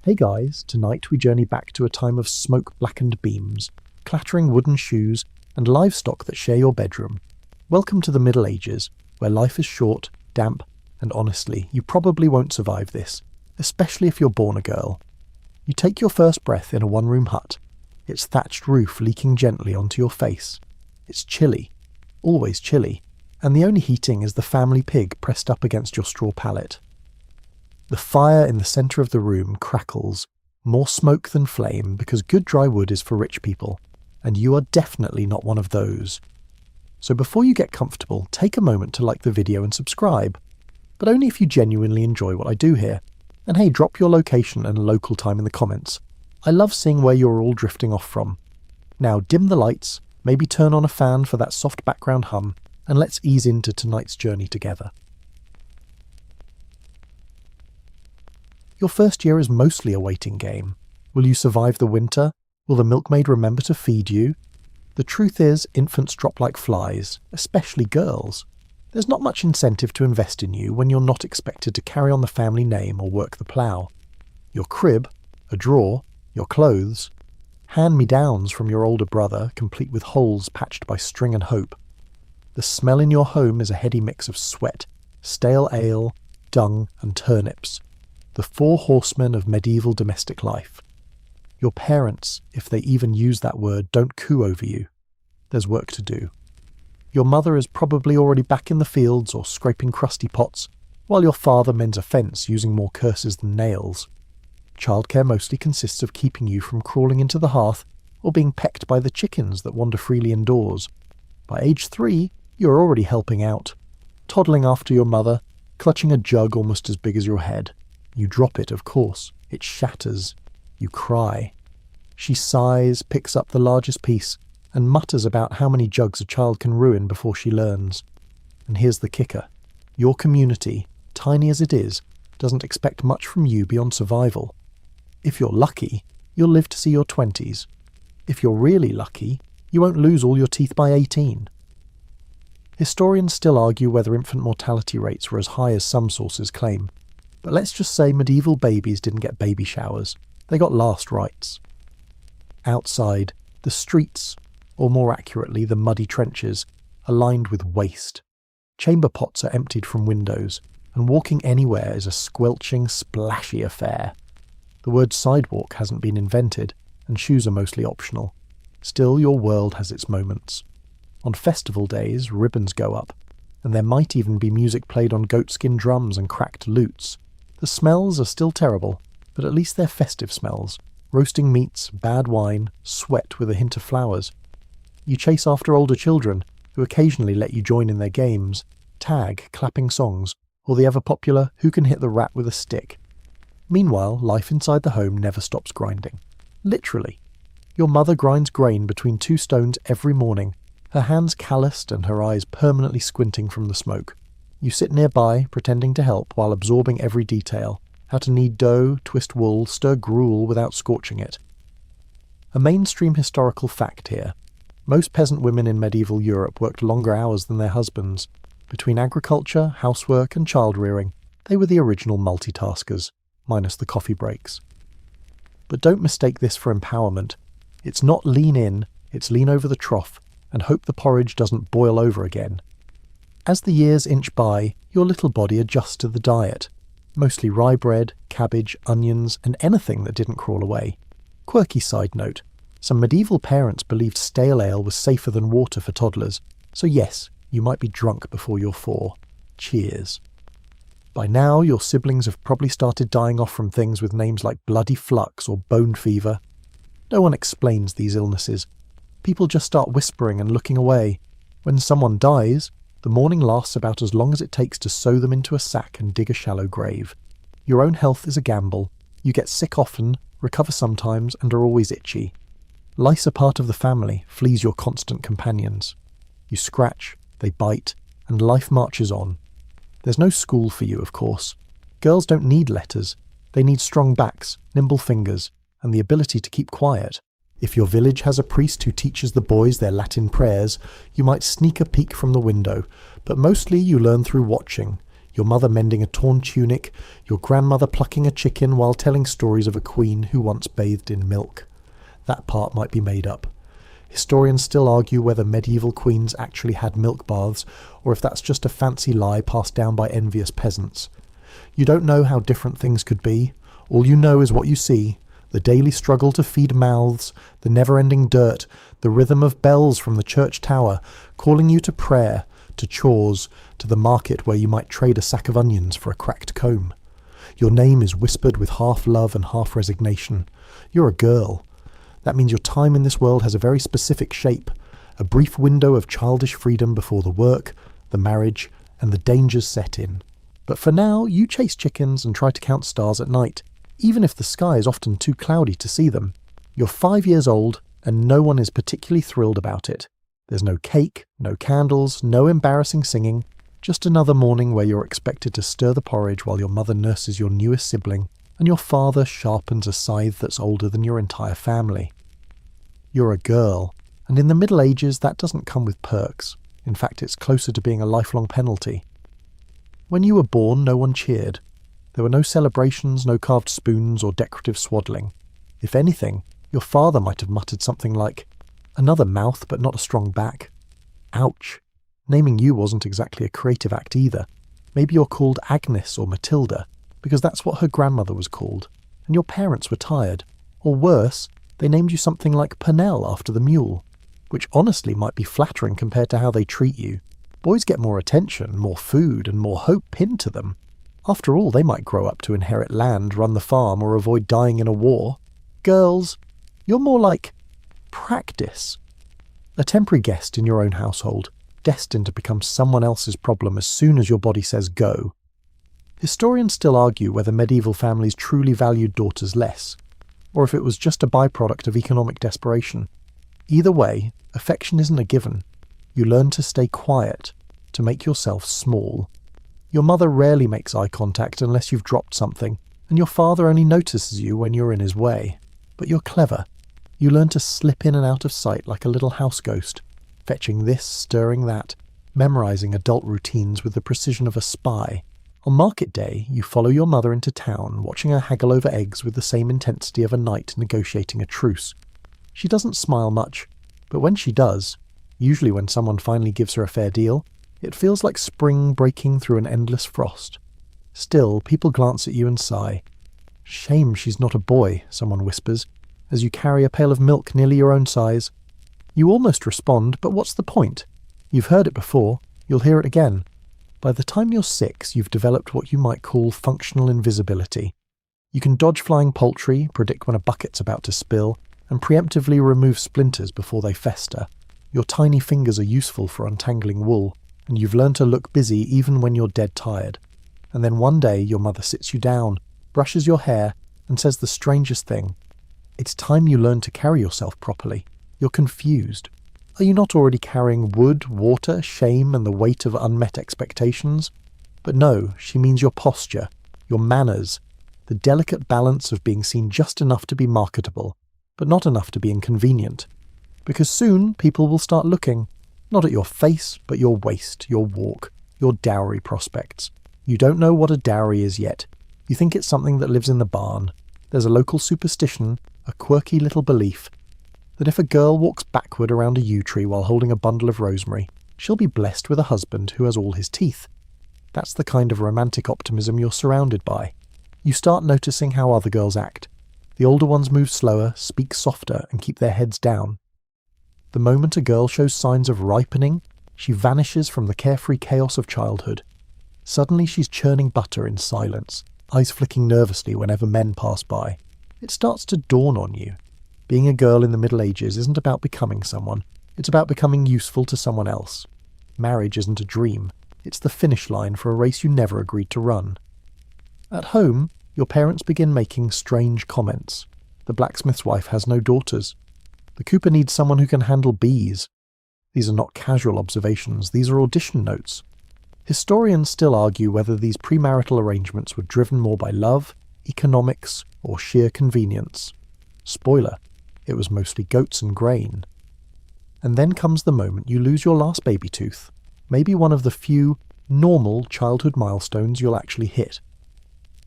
Hey guys, tonight we journey back to a time of smoke-blackened beams, clattering wooden shoes, and livestock that share your bedroom. Welcome to the Middle Ages, where life is short, damp, and honestly, you probably won't survive this, especially if you're born a girl. You take your first breath in a one-room hut, its thatched roof leaking gently onto your face. It's chilly, always chilly, and the only heating is the family pig pressed up against your straw pallet. The fire in the centre of the room crackles, more smoke than flame, because good dry wood is for rich people, and you are definitely not one of those. So before you get comfortable, take a moment to like the video and subscribe, but only if you genuinely enjoy what I do here. And hey, drop your location and local time in the comments. I love seeing where you're all drifting off from. Now dim the lights, maybe turn on a fan for that soft background hum, and let's ease into tonight's journey together. Your first year is mostly a waiting game. Will you survive the winter? Will the milkmaid remember to feed you? The truth is, infants drop like flies, especially girls. There's not much incentive to invest in you when you're not expected to carry on the family name or work the plough. Your crib, a drawer, your clothes, hand-me-downs from your older brother, complete with holes patched by string and hope. The smell in your home is a heady mix of sweat, stale ale, dung, and turnips. The four horsemen of medieval domestic life. Your parents, if they even use that word, don't coo over you. There's work to do. Your mother is probably already back in the fields or scraping crusty pots, while your father mends a fence using more curses than nails. Childcare mostly consists of keeping you from crawling into the hearth or being pecked by the chickens that wander freely indoors. By age 3, you're already helping out, toddling after your mother, clutching a jug almost as big as your head. You drop it, of course. It shatters. You cry. She sighs, picks up the largest piece, and mutters about how many jugs a child can ruin before she learns. And here's the kicker. Your community, tiny as it is, doesn't expect much from you beyond survival. If you're lucky, you'll live to see your 20s. If you're really lucky, you won't lose all your teeth by 18. Historians still argue whether infant mortality rates were as high as some sources claim. But let's just say medieval babies didn't get baby showers. They got last rites. Outside, the streets, or more accurately, the muddy trenches, are lined with waste. Chamber pots are emptied from windows, and walking anywhere is a squelching, splashy affair. The word sidewalk hasn't been invented, and shoes are mostly optional. Still, your world has its moments. On festival days, ribbons go up, and there might even be music played on goatskin drums and cracked lutes. The smells are still terrible, but at least they're festive smells. Roasting meats, bad wine, sweat with a hint of flowers. You chase after older children, who occasionally let you join in their games, tag, clapping songs, or the ever-popular who can hit the rat with a stick. Meanwhile, life inside the home never stops grinding. Literally. Your mother grinds grain between 2 stones every morning, her hands calloused and her eyes permanently squinting from the smoke. You sit nearby, pretending to help while absorbing every detail, how to knead dough, twist wool, stir gruel without scorching it. A mainstream historical fact here. Most peasant women in medieval Europe worked longer hours than their husbands. Between agriculture, housework and child-rearing, they were the original multitaskers, minus the coffee breaks. But don't mistake this for empowerment. It's not lean in, it's lean over the trough, and hope the porridge doesn't boil over again. As the years inch by, your little body adjusts to the diet. Mostly rye bread, cabbage, onions, and anything that didn't crawl away. Quirky side note, some medieval parents believed stale ale was safer than water for toddlers, so yes, you might be drunk before you're 4. Cheers. By now, your siblings have probably started dying off from things with names like bloody flux or bone fever. No one explains these illnesses. People just start whispering and looking away. When someone dies, the mourning lasts about as long as it takes to sew them into a sack and dig a shallow grave. Your own health is a gamble. You get sick often, recover sometimes, and are always itchy. Lice are part of the family, fleas your constant companions. You scratch, they bite, and life marches on. There's no school for you, of course. Girls don't need letters. They need strong backs, nimble fingers, and the ability to keep quiet. If your village has a priest who teaches the boys their Latin prayers, you might sneak a peek from the window, but mostly you learn through watching. Your mother mending a torn tunic, your grandmother plucking a chicken while telling stories of a queen who once bathed in milk. That part might be made up. Historians still argue whether medieval queens actually had milk baths, or if that's just a fancy lie passed down by envious peasants. You don't know how different things could be. All you know is what you see: the daily struggle to feed mouths, the never-ending dirt, the rhythm of bells from the church tower, calling you to prayer, to chores, to the market where you might trade a sack of onions for a cracked comb. Your name is whispered with half love and half resignation. You're a girl. That means your time in this world has a very specific shape, a brief window of childish freedom before the work, the marriage, and the dangers set in. But for now, you chase chickens and try to count stars at night, even if the sky is often too cloudy to see them. You're 5 years old, and no one is particularly thrilled about it. There's no cake, no candles, no embarrassing singing, just another morning where you're expected to stir the porridge while your mother nurses your newest sibling, and your father sharpens a scythe that's older than your entire family. You're a girl, and in the Middle Ages that doesn't come with perks. In fact, it's closer to being a lifelong penalty. When you were born, no one cheered. There were no celebrations, no carved spoons or decorative swaddling. If anything, your father might have muttered something like, "Another mouth but not a strong back." Ouch. Naming you wasn't exactly a creative act either. Maybe you're called Agnes or Matilda, because that's what her grandmother was called, and your parents were tired. Or worse, they named you something like Pernell after the mule, which honestly might be flattering compared to how they treat you. Boys get more attention, more food, and more hope pinned to them. After all, they might grow up to inherit land, run the farm, or avoid dying in a war. Girls, you're more like practice. A temporary guest in your own household, destined to become someone else's problem as soon as your body says go. Historians still argue whether medieval families truly valued daughters less, or if it was just a byproduct of economic desperation. Either way, affection isn't a given. You learn to stay quiet, to make yourself small. Your mother rarely makes eye contact unless you've dropped something, and your father only notices you when you're in his way. But you're clever. You learn to slip in and out of sight like a little house ghost, fetching this, stirring that, memorizing adult routines with the precision of a spy. On market day, you follow your mother into town, watching her haggle over eggs with the same intensity of a knight negotiating a truce. She doesn't smile much, but when she does, usually when someone finally gives her a fair deal, it feels like spring breaking through an endless frost. Still, people glance at you and sigh. "Shame she's not a boy," someone whispers, as you carry a pail of milk nearly your own size. You almost respond, but what's the point? You've heard it before, you'll hear it again. By the time you're 6, you've developed what you might call functional invisibility. You can dodge flying poultry, predict when a bucket's about to spill, and preemptively remove splinters before they fester. Your tiny fingers are useful for untangling wool, and you've learned to look busy even when you're dead tired. And then one day your mother sits you down, brushes your hair, and says the strangest thing. It's time you learn to carry yourself properly. You're confused. Are you not already carrying wood, water, shame, and the weight of unmet expectations? But no, she means your posture, your manners, the delicate balance of being seen just enough to be marketable, but not enough to be inconvenient. Because soon people will start looking, not at your face, but your waist, your walk, your dowry prospects. You don't know what a dowry is yet. You think it's something that lives in the barn. There's a local superstition, a quirky little belief, that if a girl walks backward around a yew tree while holding a bundle of rosemary, she'll be blessed with a husband who has all his teeth. That's the kind of romantic optimism you're surrounded by. You start noticing how other girls act. The older ones move slower, speak softer, and keep their heads down. The moment a girl shows signs of ripening, she vanishes from the carefree chaos of childhood. Suddenly she's churning butter in silence, eyes flicking nervously whenever men pass by. It starts to dawn on you. Being a girl in the Middle Ages isn't about becoming someone, it's about becoming useful to someone else. Marriage isn't a dream, it's the finish line for a race you never agreed to run. At home, your parents begin making strange comments. The blacksmith's wife has no daughters. The cooper needs someone who can handle bees. These are not casual observations, these are audition notes. Historians still argue whether these premarital arrangements were driven more by love, economics, or sheer convenience. Spoiler, it was mostly goats and grain. And then comes the moment you lose your last baby tooth, maybe one of the few, Normal childhood milestones you'll actually hit.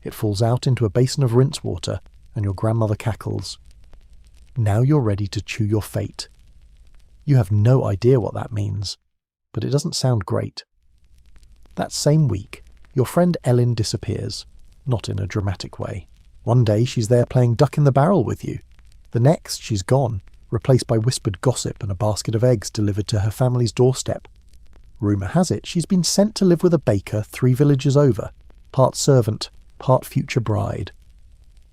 It falls out into a basin of rinse water, and your grandmother cackles. Now you're ready to chew your fate. You have no idea what that means, but it doesn't sound great. That same week, your friend Ellen disappears, not in a dramatic way. One day she's there playing duck in the barrel with you. The next she's gone, replaced by whispered gossip and a basket of eggs delivered to her family's doorstep. Rumour has it she's been sent to live with a baker 3 villages over, part servant, part future bride.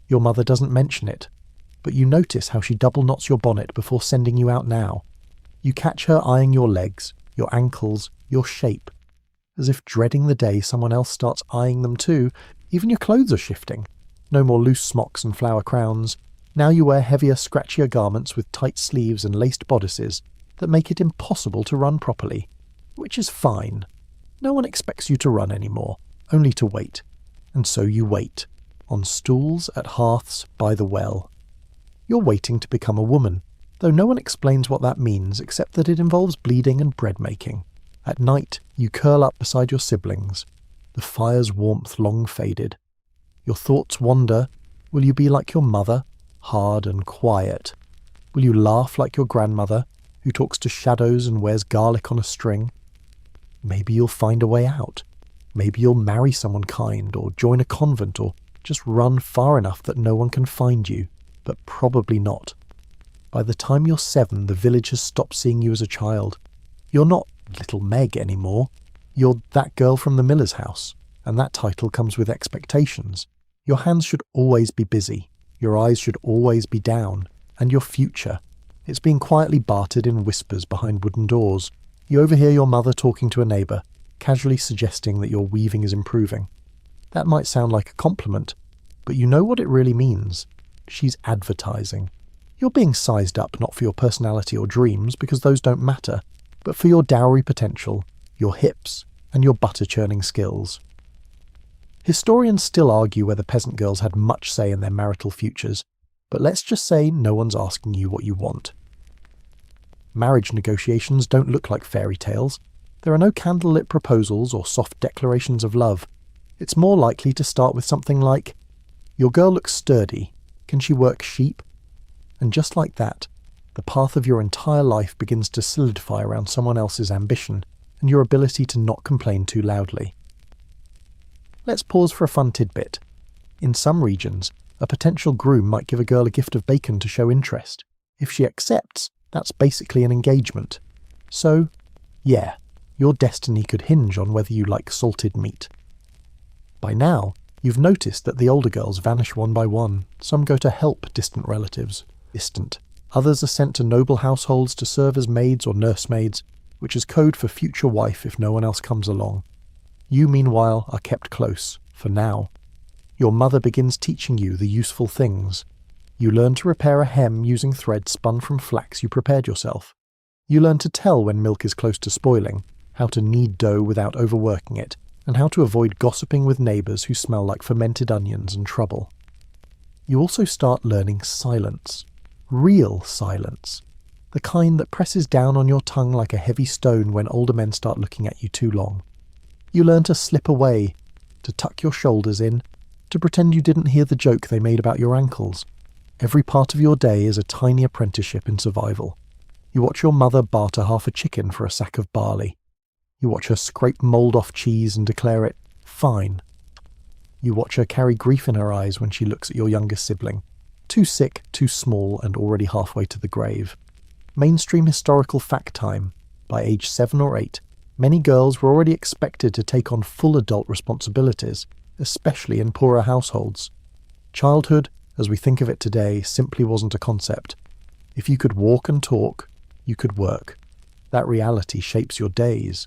Your mother doesn't mention it, but you notice how she double knots your bonnet before sending you out now. You catch her eyeing your legs, your ankles, your shape, as if dreading the day someone else starts eyeing them too. Even your clothes are shifting. No more loose smocks and flower crowns. Now you wear heavier, scratchier garments with tight sleeves and laced bodices that make it impossible to run properly. Which is fine. No one expects you to run anymore, only to wait. And so you wait, on stools, at hearths, by the well. You're waiting to become a woman, though no one explains what that means except that it involves bleeding and bread making. At night, you curl up beside your siblings, the fire's warmth long faded. Your thoughts wander. Will you be like your mother, hard and quiet? Will you laugh like your grandmother, who talks to shadows and wears garlic on a string? Maybe you'll find a way out. Maybe you'll marry someone kind, or join a convent, or just run far enough that no one can find you, but probably not. By the time you're 7, the village has stopped seeing you as a child. You're not Little Meg anymore. You're that girl from the miller's house, and that title comes with expectations. Your hands should always be busy, your eyes should always be down, and your future, it's being quietly bartered in whispers behind wooden doors. You overhear your mother talking to a neighbour, casually suggesting that your weaving is improving. That might sound like a compliment, but you know what it really means. She's advertising. You're being sized up not for your personality or dreams, because those don't matter, but for your dowry potential, your hips, and your butter-churning skills. Historians still argue whether peasant girls had much say in their marital futures, but let's just say no one's asking you what you want. Marriage negotiations don't look like fairy tales. There are no candlelit proposals or soft declarations of love. It's more likely to start with something like, "Your girl looks sturdy. Can she work sheep?" And just like that, the path of your entire life begins to solidify around someone else's ambition and your ability to not complain too loudly. Let's pause for a fun tidbit. In some regions, a potential groom might give a girl a gift of bacon to show interest. If she accepts, that's basically an engagement. So, yeah, your destiny could hinge on whether you like salted meat. By now, you've noticed that the older girls vanish one by one. Some go to help distant relatives. Others are sent to noble households to serve as maids or nursemaids, which is code for future wife if no one else comes along. You, meanwhile, are kept close, for now. Your mother begins teaching you the useful things. You learn to repair a hem using thread spun from flax you prepared yourself. You learn to tell when milk is close to spoiling, how to knead dough without overworking it, and how to avoid gossiping with neighbours who smell like fermented onions and trouble. You also start learning silence. Real silence. The kind that presses down on your tongue like a heavy stone when older men start looking at you too long. You learn to slip away, to tuck your shoulders in, to pretend you didn't hear the joke they made about your ankles. Every part of your day is a tiny apprenticeship in survival. You watch your mother barter half a chicken for a sack of barley. You watch her scrape mould off cheese and declare it fine. You watch her carry grief in her eyes when she looks at your younger sibling. Too sick, too small, and already halfway to the grave. Mainstream historical fact time. By age 7 or 8, many girls were already expected to take on full adult responsibilities, especially in poorer households. Childhood, as we think of it today, simply wasn't a concept. If you could walk and talk, you could work. That reality shapes your days.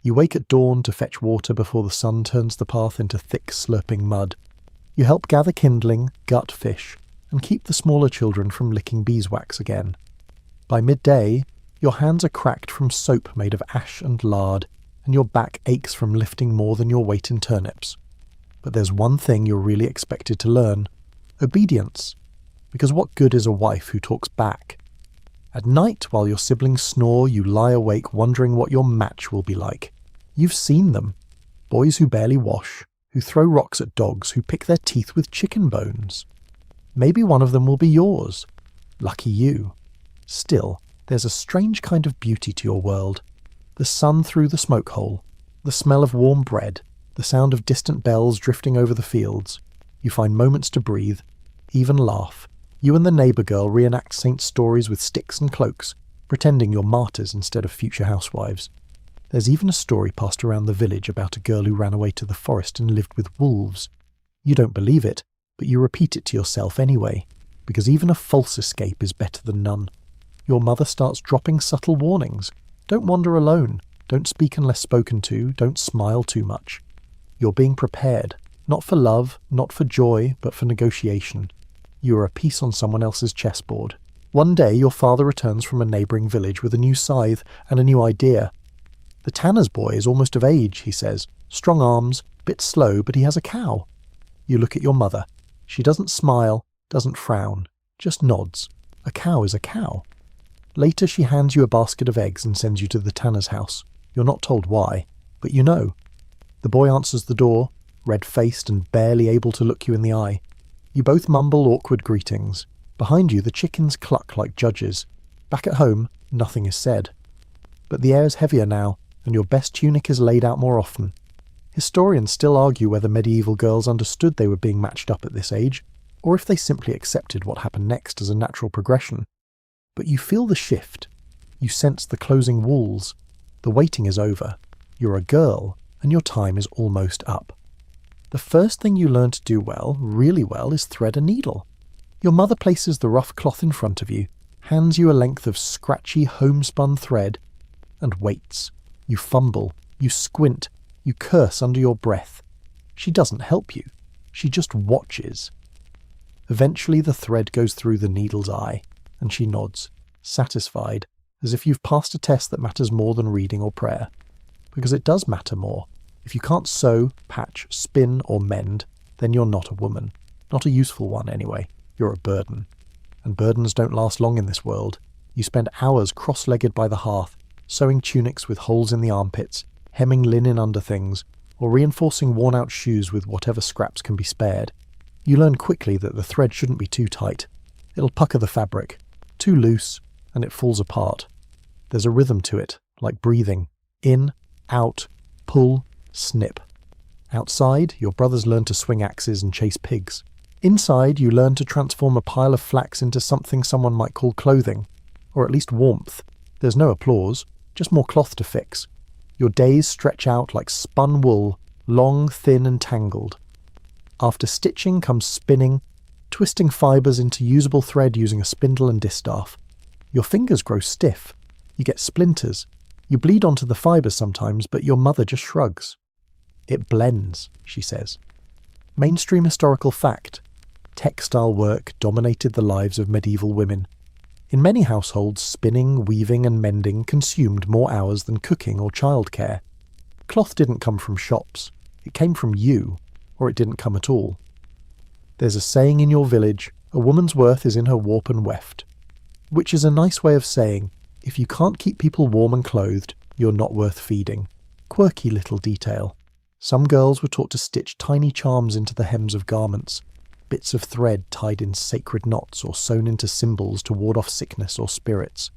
You wake at dawn to fetch water before the sun turns the path into thick, slurping mud. You help gather kindling, gut fish, and keep the smaller children from licking beeswax again. By midday, your hands are cracked from soap made of ash and lard, and your back aches from lifting more than your weight in turnips. But there's one thing you're really expected to learn: obedience. Because what good is a wife who talks back? At night, while your siblings snore, you lie awake wondering what your match will be like. You've seen them. boys who barely wash, who throw rocks at dogs, who pick their teeth with chicken bones. Maybe one of them will be yours. Lucky you. Still, there's a strange kind of beauty to your world. The sun through the smoke hole, the smell of warm bread, the sound of distant bells drifting over the fields. You find moments to breathe, even laugh. You and the neighbour girl reenact saint stories with sticks and cloaks, pretending you're martyrs instead of future housewives. There's even a story passed around the village about a girl who ran away to the forest and lived with wolves. You don't believe it, but you repeat it to yourself anyway, because even a false escape is better than none. Your mother starts dropping subtle warnings. Don't wander alone. Don't speak unless spoken to. Don't smile too much. You're being prepared, not for love, not for joy, but for negotiation. You are a piece on someone else's chessboard. One day your father returns from a neighbouring village with a new scythe and a new idea. The tanner's boy is almost of age, he says. Strong arms, bit slow, but he has a cow. You look at your mother. She doesn't smile, doesn't frown, just nods. A cow is a cow. Later she hands you a basket of eggs and sends you to the tanner's house. You're not told why, but you know. The boy answers the door, red-faced and barely able to look you in the eye. You both mumble awkward greetings. Behind you the chickens cluck like judges. Back at home, nothing is said. But the air is heavier now, and your best tunic is laid out more often. Historians still argue whether medieval girls understood they were being matched up at this age, or if they simply accepted what happened next as a natural progression. But you feel the shift. You sense the closing walls. The waiting is over. You're a girl, and your time is almost up. The first thing you learn to do well, really well, is thread a needle. Your mother places the rough cloth in front of you, hands you a length of scratchy homespun thread, and waits. You fumble, you squint, you curse under your breath. She doesn't help you. She just watches. Eventually the thread goes through the needle's eye, and she nods, satisfied, as if you've passed a test that matters more than reading or prayer. Because it does matter more. If you can't sew, patch, spin, or mend, then you're not a woman. Not a useful one, anyway. You're a burden. And burdens don't last long in this world. You spend hours cross-legged by the hearth, sewing tunics with holes in the armpits, hemming linen under things, or reinforcing worn-out shoes with whatever scraps can be spared. You learn quickly that the thread shouldn't be too tight. It'll pucker the fabric. Too loose, and it falls apart. There's a rhythm to it, like breathing. In, out, pull, snip. Outside, your brothers learn to swing axes and chase pigs. Inside, you learn to transform a pile of flax into something someone might call clothing, or at least warmth. There's no applause, just more cloth to fix. Your days stretch out like spun wool, long, thin and tangled. After stitching comes spinning, twisting fibres into usable thread using a spindle and distaff. Your fingers grow stiff. You get splinters. You bleed onto the fibres sometimes, but your mother just shrugs. It blends, she says. Mainstream historical fact. Textile work dominated the lives of medieval women. In many households, spinning, weaving and mending consumed more hours than cooking or childcare. Cloth didn't come from shops. It came from you, or it didn't come at all. There's a saying in your village, a woman's worth is in her warp and weft, which is a nice way of saying, if you can't keep people warm and clothed, you're not worth feeding. Quirky little detail. Some girls were taught to stitch tiny charms into the hems of garments, bits of thread tied in sacred knots or sewn into symbols to ward off sickness or spirits.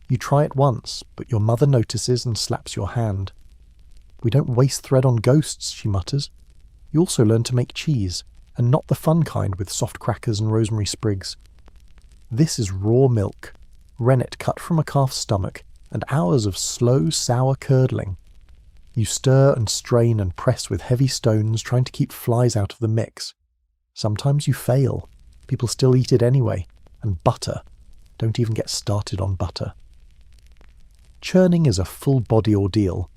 You try it once, but your mother notices and slaps your hand. We don't waste thread on ghosts, she mutters. You also learn to make cheese, and not the fun kind with soft crackers and rosemary sprigs. This is raw milk, rennet cut from a calf's stomach, and hours of slow, sour curdling. You stir and strain and press with heavy stones, trying to keep flies out of the mix. Sometimes you fail. People still eat it anyway. And butter. Don't even get started on butter. Churning is a full-body ordeal.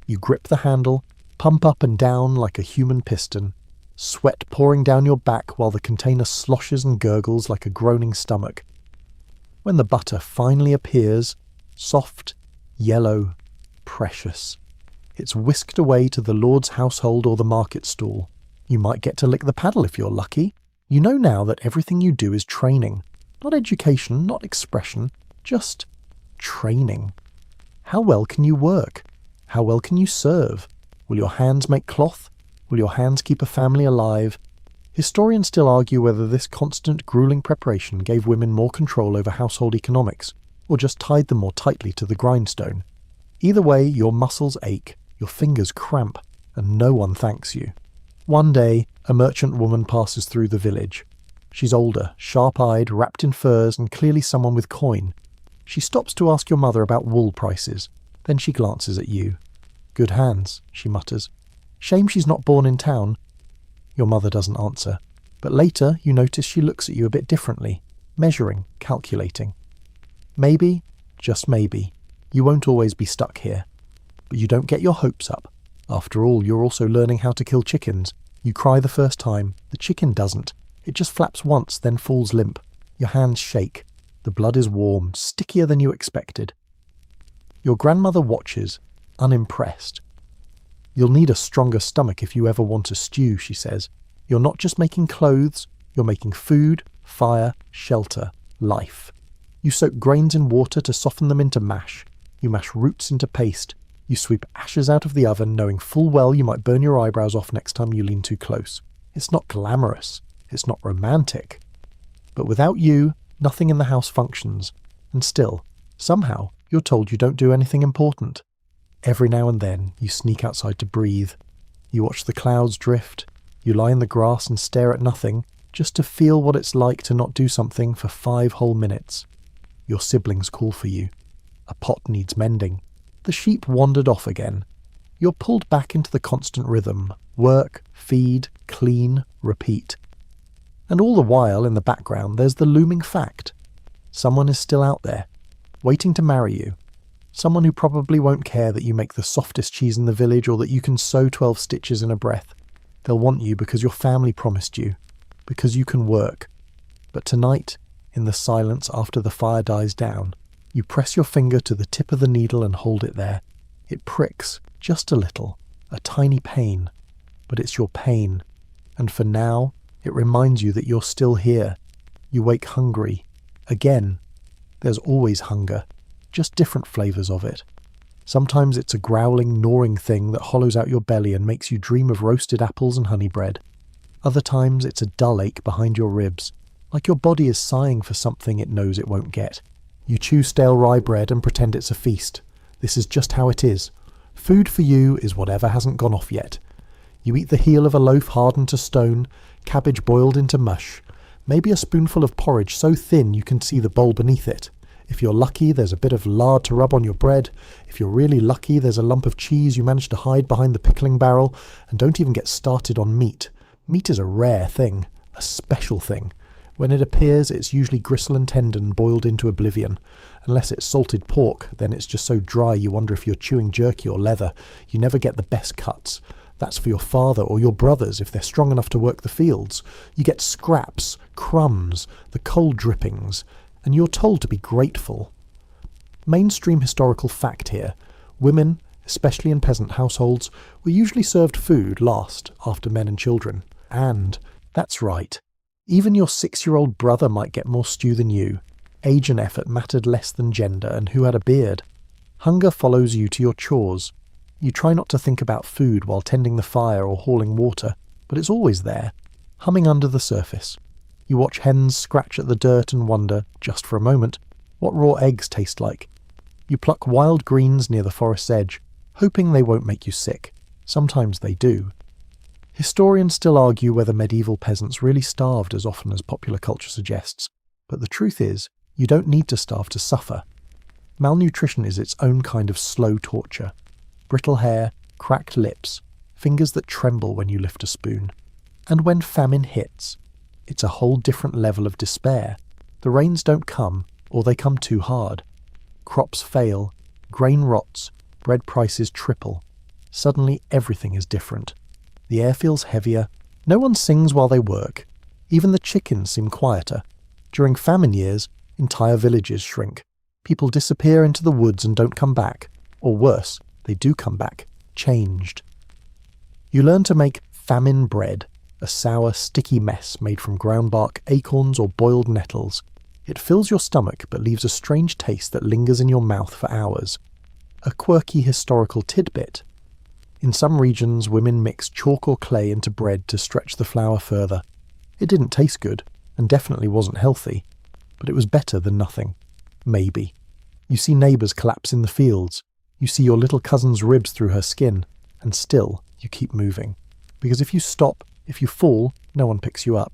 You grip the handle, pump up and down like a human piston, sweat pouring down your back while the container sloshes and gurgles like a groaning stomach. When the butter finally appears, soft, yellow, precious, it's whisked away to the Lord's household or the market stall. You might get to lick the paddle if you're lucky. You know now that everything you do is training. Not education, not expression, just training. How well can you work? How well can you serve? Will your hands make cloth? Will your hands keep a family alive? Historians still argue whether this constant, grueling preparation gave women more control over household economics, or just tied them more tightly to the grindstone. Either way, your muscles ache, your fingers cramp, and no one thanks you. One day, a merchant woman passes through the village. She's older, sharp-eyed, wrapped in furs, and clearly someone with coin. She stops to ask your mother about wool prices. Then she glances at you. "Good hands," she mutters. "Shame she's not born in town." Your mother doesn't answer. But later, you notice she looks at you a bit differently, measuring, calculating. Maybe, just maybe, you won't always be stuck here. But you don't get your hopes up. After all, you're also learning how to kill chickens. You cry the first time. The chicken doesn't. It just flaps once, then falls limp. Your hands shake. The blood is warm, stickier than you expected. Your grandmother watches, unimpressed. "You'll need a stronger stomach if you ever want a stew," she says. "You're not just making clothes, you're making food, fire, shelter, life. You soak grains in water to soften them into mash. You mash roots into paste. You sweep ashes out of the oven, knowing full well you might burn your eyebrows off next time you lean too close. It's not glamorous. It's not romantic. But without you, nothing in the house functions. And still, somehow, you're told you don't do anything important. Every now and then, you sneak outside to breathe. You watch the clouds drift. You lie in the grass and stare at nothing, just to feel what it's like to not do something for 5 whole minutes. Your siblings call for you. A pot needs mending. The sheep wandered off again. You're pulled back into the constant rhythm. Work, feed, clean, repeat. And all the while, in the background, there's the looming fact. Someone is still out there, waiting to marry you. Someone who probably won't care that you make the softest cheese in the village or that you can sew 12 stitches in a breath. They'll want you because your family promised you, because you can work. But tonight, in the silence after the fire dies down, you press your finger to the tip of the needle and hold it there. It pricks, just a little, a tiny pain. But it's your pain. And for now, it reminds you that you're still here. You wake hungry. Again. There's always hunger, just different flavours of it. Sometimes it's a growling, gnawing thing that hollows out your belly and makes you dream of roasted apples and honey bread. Other times it's a dull ache behind your ribs, like your body is sighing for something it knows it won't get. You chew stale rye bread and pretend it's a feast. This is just how it is. Food for you is whatever hasn't gone off yet. You eat the heel of a loaf hardened to stone, cabbage boiled into mush, maybe a spoonful of porridge so thin you can see the bowl beneath it. If you're lucky, there's a bit of lard to rub on your bread. If you're really lucky, there's a lump of cheese you manage to hide behind the pickling barrel. And don't even get started on meat. Meat is a rare thing, a special thing. When it appears, it's usually gristle and tendon boiled into oblivion. Unless it's salted pork, then it's just so dry you wonder if you're chewing jerky or leather. You never get the best cuts. That's for your father or your brothers if they're strong enough to work the fields. You get scraps, crumbs, the coal drippings, and you're told to be grateful. Mainstream historical fact here. Women, especially in peasant households, were usually served food last after men and children. And, that's right, even your 6-year-old brother might get more stew than you. Age and effort mattered less than gender and who had a beard. Hunger follows you to your chores. You try not to think about food while tending the fire or hauling water, but it's always there, humming under the surface. You watch hens scratch at the dirt and wonder, just for a moment, what raw eggs taste like. You pluck wild greens near the forest's edge, hoping they won't make you sick. Sometimes they do. Historians still argue whether medieval peasants really starved as often as popular culture suggests, but the truth is, you don't need to starve to suffer. Malnutrition is its own kind of slow torture. Brittle hair, cracked lips, fingers that tremble when you lift a spoon. And when famine hits, it's a whole different level of despair. The rains don't come, or they come too hard. Crops fail, grain rots, bread prices triple. Suddenly everything is different. The air feels heavier. No one sings while they work. Even the chickens seem quieter. During famine years, entire villages shrink. People disappear into the woods and don't come back. Or worse, they do come back, changed. You learn to make famine bread, a sour, sticky mess made from ground bark, acorns or boiled nettles. It fills your stomach but leaves a strange taste that lingers in your mouth for hours. A quirky historical tidbit. In some regions, women mixed chalk or clay into bread to stretch the flour further. It didn't taste good, and definitely wasn't healthy, but it was better than nothing. Maybe. You see neighbours collapse in the fields. You see your little cousin's ribs through her skin, and still you keep moving. Because if you stop, if you fall, no one picks you up.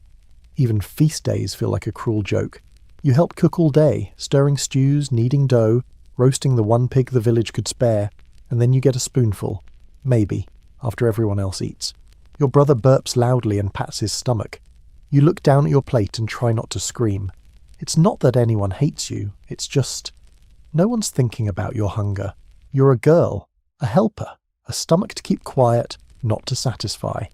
Even feast days feel like a cruel joke. You help cook all day, stirring stews, kneading dough, roasting the one pig the village could spare, and then you get a spoonful. Maybe, after everyone else eats. Your brother burps loudly and pats his stomach. You look down at your plate and try not to scream. It's not that anyone hates you, it's just... no one's thinking about your hunger. You're a girl, a helper, a stomach to keep quiet, not to satisfy.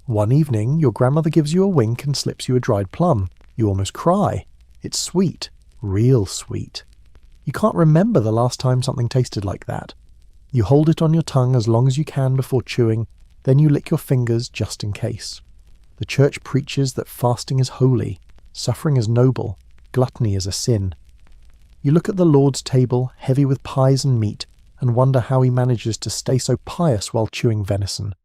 One evening, your grandmother gives you a wink and slips you a dried plum. You almost cry. It's sweet, real sweet. You can't remember the last time something tasted like that. You hold it on your tongue as long as you can before chewing, then you lick your fingers just in case. The church preaches that fasting is holy, suffering is noble, gluttony is a sin. You look at the Lord's table, heavy with pies and meat, and wonder how he manages to stay so pious while chewing venison.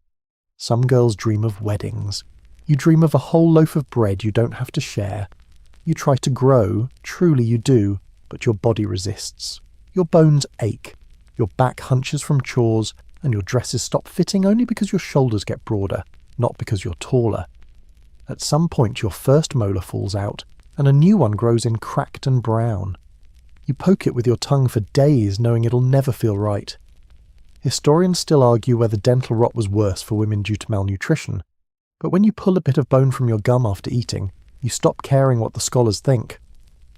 Some girls dream of weddings. You dream of a whole loaf of bread you don't have to share. You try to grow, truly you do, but your body resists. Your bones ache. Your back hunches from chores, and your dresses stop fitting only because your shoulders get broader, not because you're taller. At some point your first molar falls out, and a new one grows in cracked and brown. You poke it with your tongue for days, knowing it'll never feel right. Historians still argue whether dental rot was worse for women due to malnutrition, but when you pull a bit of bone from your gum after eating, you stop caring what the scholars think.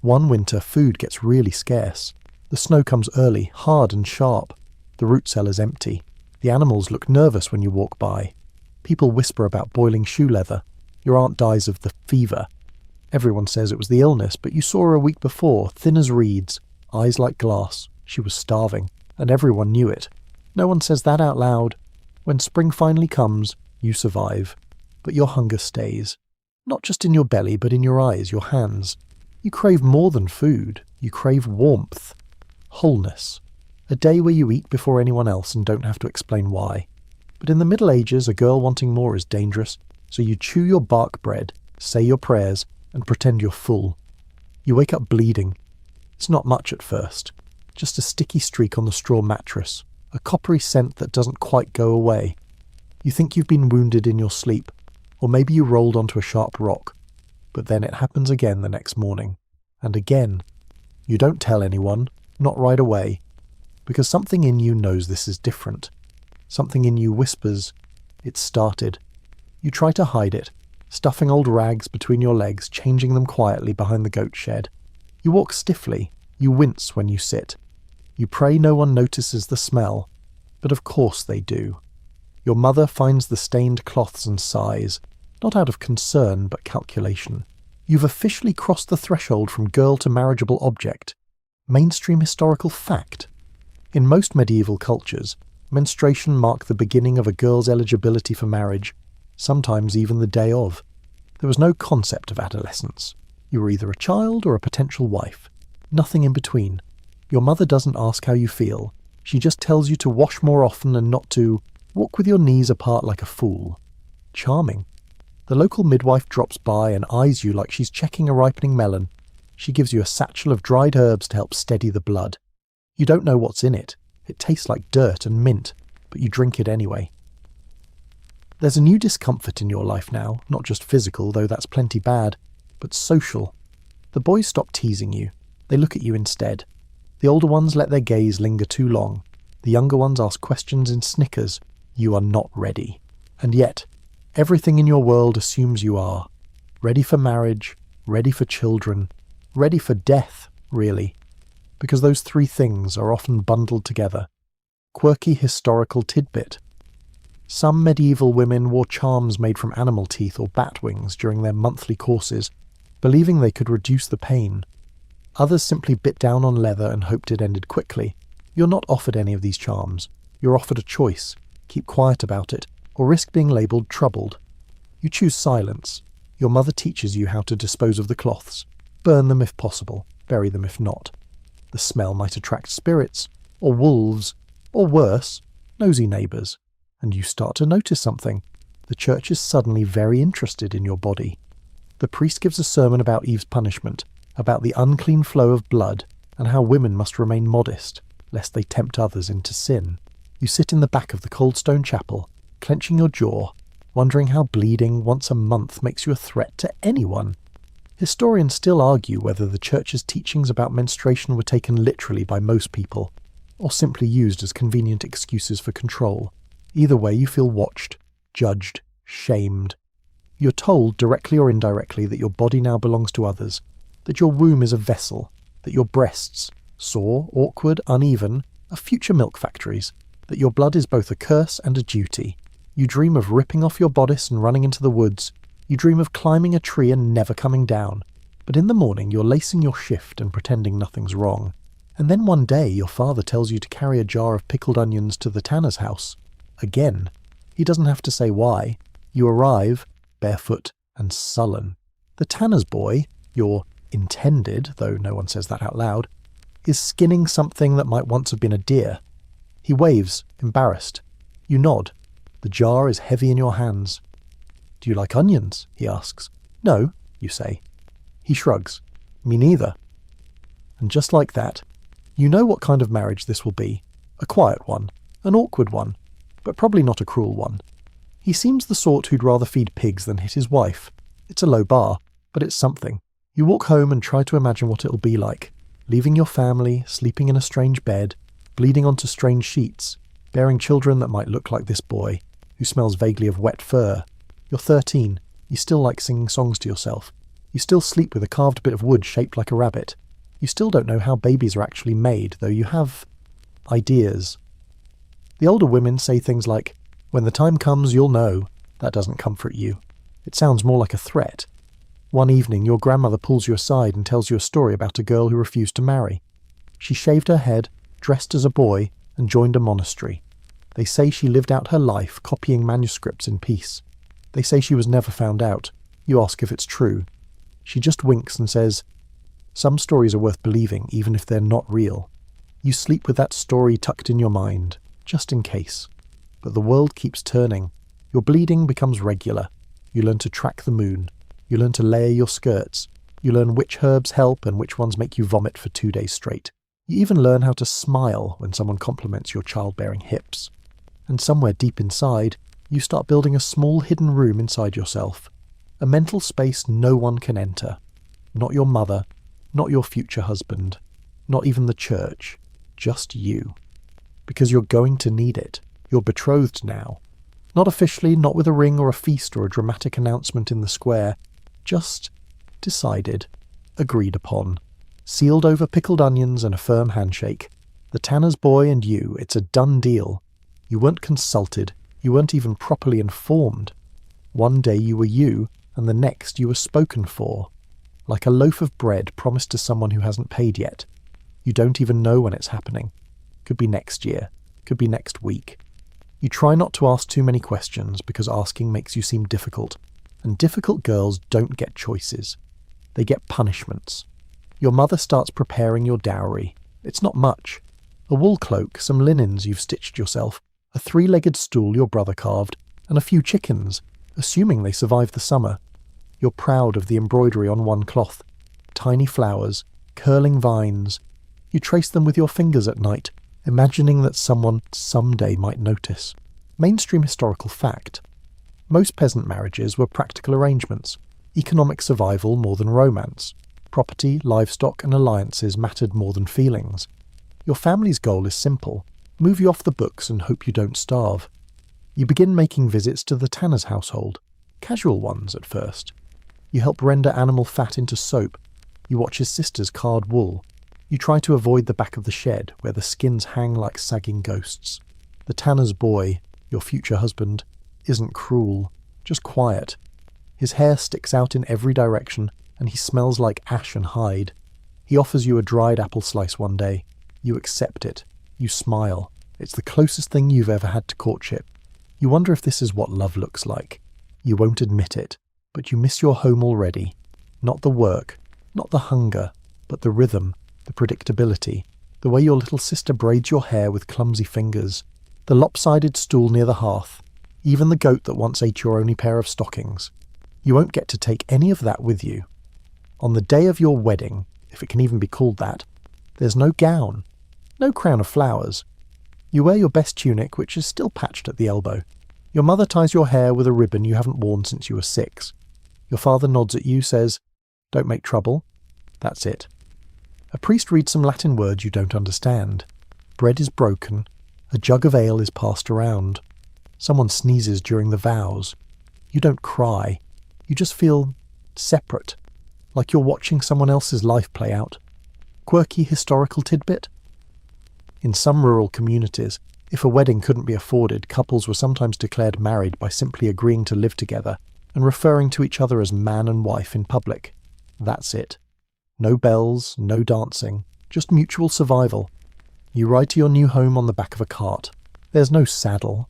One winter, food gets really scarce. The snow comes early, hard and sharp. The root cellar's empty. The animals look nervous when you walk by. People whisper about boiling shoe leather. Your aunt dies of the fever. Everyone says it was the illness, but you saw her a week before, thin as reeds, eyes like glass. She was starving, and everyone knew it. No one says that out loud. When spring finally comes, you survive. But your hunger stays. Not just in your belly, but in your eyes, your hands. You crave more than food. You crave warmth. Wholeness. A day where you eat before anyone else and don't have to explain why. But in the Middle Ages, a girl wanting more is dangerous, so you chew your bark bread, say your prayers, and pretend you're full. You wake up bleeding. It's not much at first. Just a sticky streak on the straw mattress, a coppery scent that doesn't quite go away. You think you've been wounded in your sleep, or maybe you rolled onto a sharp rock. But then it happens again the next morning. And again. You don't tell anyone. Not right away, because something in you knows this is different. Something in you whispers, "It's started." You try to hide it, stuffing old rags between your legs, changing them quietly behind the goat shed. You walk stiffly, you wince when you sit. You pray no one notices the smell, but of course they do. Your mother finds the stained cloths and sighs, not out of concern but calculation. You've officially crossed the threshold from girl to marriageable object. Mainstream historical fact. In most medieval cultures, menstruation marked the beginning of a girl's eligibility for marriage, sometimes even the day of. There was no concept of adolescence. You were either a child or a potential wife. Nothing in between. Your mother doesn't ask how you feel. She just tells you to wash more often and not to walk with your knees apart like a fool. Charming. The local midwife drops by and eyes you like she's checking a ripening melon. She gives you a satchel of dried herbs to help steady the blood. You don't know what's in it. It tastes like dirt and mint, but you drink it anyway. There's a new discomfort in your life now, not just physical, though that's plenty bad, but social. The boys stop teasing you. They look at you instead. The older ones let their gaze linger too long. The younger ones ask questions in snickers. You are not ready. And yet, everything in your world assumes you are. Ready for marriage, ready for children, ready for death, really, because those three things are often bundled together. Quirky historical tidbit. Some medieval women wore charms made from animal teeth or bat wings during their monthly courses, believing they could reduce the pain. Others simply bit down on leather and hoped it ended quickly. You're not offered any of these charms. You're offered a choice. Keep quiet about it, or risk being labelled troubled. You choose silence. Your mother teaches you how to dispose of the cloths. Burn them if possible, bury them if not. The smell might attract spirits, or wolves, or worse, nosy neighbours, and you start to notice something. The church is suddenly very interested in your body. The priest gives a sermon about Eve's punishment, about the unclean flow of blood, and how women must remain modest, lest they tempt others into sin. You sit in the back of the cold stone chapel, clenching your jaw, wondering how bleeding once a month makes you a threat to anyone. Historians still argue whether the church's teachings about menstruation were taken literally by most people, or simply used as convenient excuses for control. Either way, you feel watched, judged, shamed. You're told, directly or indirectly, that your body now belongs to others, that your womb is a vessel, that your breasts, sore, awkward, uneven, are future milk factories, that your blood is both a curse and a duty. You dream of ripping off your bodice and running into the woods. You dream of climbing a tree and never coming down. But in the morning you're lacing your shift and pretending nothing's wrong. And then one day your father tells you to carry a jar of pickled onions to the tanner's house. Again. He doesn't have to say why. You arrive, barefoot and sullen. The tanner's boy, your intended, though no one says that out loud, is skinning something that might once have been a deer. He waves, embarrassed. You nod. The jar is heavy in your hands. "Do you like onions?" he asks. "No," you say. He shrugs. "Me neither." And just like that, you know what kind of marriage this will be. A quiet one, an awkward one, but probably not a cruel one. He seems the sort who'd rather feed pigs than hit his wife. It's a low bar, but it's something. You walk home and try to imagine what it'll be like, leaving your family, sleeping in a strange bed, bleeding onto strange sheets, bearing children that might look like this boy, who smells vaguely of wet fur. You're 13. You still like singing songs to yourself. You still sleep with a carved bit of wood shaped like a rabbit. You still don't know how babies are actually made, though you have ideas. The older women say things like, "When the time comes, you'll know." That doesn't comfort you. It sounds more like a threat. One evening, your grandmother pulls you aside and tells you a story about a girl who refused to marry. She shaved her head, dressed as a boy, and joined a monastery. They say she lived out her life copying manuscripts in peace. They say she was never found out. You ask if it's true. She just winks and says, "Some stories are worth believing, even if they're not real." You sleep with that story tucked in your mind, just in case. But the world keeps turning. Your bleeding becomes regular. You learn to track the moon. You learn to layer your skirts. You learn which herbs help and which ones make you vomit for 2 days straight. You even learn how to smile when someone compliments your childbearing hips. And somewhere deep inside, you start building a small hidden room inside yourself. A mental space no one can enter. Not your mother, not your future husband, not even the church. Just you. Because you're going to need it. You're betrothed now. Not officially, not with a ring or a feast or a dramatic announcement in the square. Just decided. Agreed upon. Sealed over pickled onions and a firm handshake. The tanner's boy and you, it's a done deal. You weren't consulted. You weren't even properly informed. One day you were you, and the next you were spoken for. Like a loaf of bread promised to someone who hasn't paid yet. You don't even know when it's happening. Could be next year. Could be next week. You try not to ask too many questions because asking makes you seem difficult. And difficult girls don't get choices. They get punishments. Your mother starts preparing your dowry. It's not much. A wool cloak, some linens you've stitched yourself, a 3-legged stool your brother carved, and a few chickens, assuming they survive the summer. You're proud of the embroidery on one cloth. Tiny flowers, curling vines. You trace them with your fingers at night, imagining that someone someday might notice. Mainstream historical fact. Most peasant marriages were practical arrangements. Economic survival more than romance. Property, livestock and alliances mattered more than feelings. Your family's goal is simple. Move you off the books and hope you don't starve. You begin making visits to the tanner's household. Casual ones at first. You help render animal fat into soap. You watch his sisters card wool. You try to avoid the back of the shed, where the skins hang like sagging ghosts. The tanner's boy, your future husband, isn't cruel, just quiet. His hair sticks out in every direction, and he smells like ash and hide. He offers you a dried apple slice one day. You accept it. You smile. It's the closest thing you've ever had to courtship. You wonder if this is what love looks like. You won't admit it, but you miss your home already. Not the work, not the hunger, but the rhythm, the predictability, the way your little sister braids your hair with clumsy fingers, the lopsided stool near the hearth, even the goat that once ate your only pair of stockings. You won't get to take any of that with you. On the day of your wedding, if it can even be called that, there's no gown, no crown of flowers. You wear your best tunic, which is still patched at the elbow. Your mother ties your hair with a ribbon you haven't worn since you were 6. Your father nods at you, says, "Don't make trouble." That's it. A priest reads some Latin words you don't understand. Bread is broken. A jug of ale is passed around. Someone sneezes during the vows. You don't cry. You just feel separate, like you're watching someone else's life play out. Quirky historical tidbit? In some rural communities, if a wedding couldn't be afforded, couples were sometimes declared married by simply agreeing to live together and referring to each other as man and wife in public. That's it. No bells, no dancing, just mutual survival. You ride to your new home on the back of a cart. There's no saddle.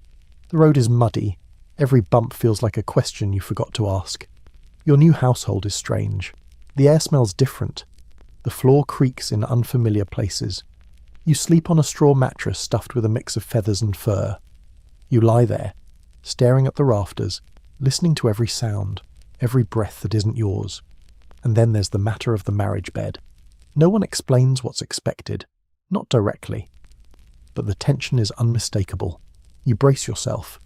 The road is muddy. Every bump feels like a question you forgot to ask. Your new household is strange. The air smells different. The floor creaks in unfamiliar places. You sleep on a straw mattress stuffed with a mix of feathers and fur. You lie there, staring at the rafters, listening to every sound, every breath that isn't yours. And then there's the matter of the marriage bed. No one explains what's expected, not directly. But the tension is unmistakable. You brace yourself.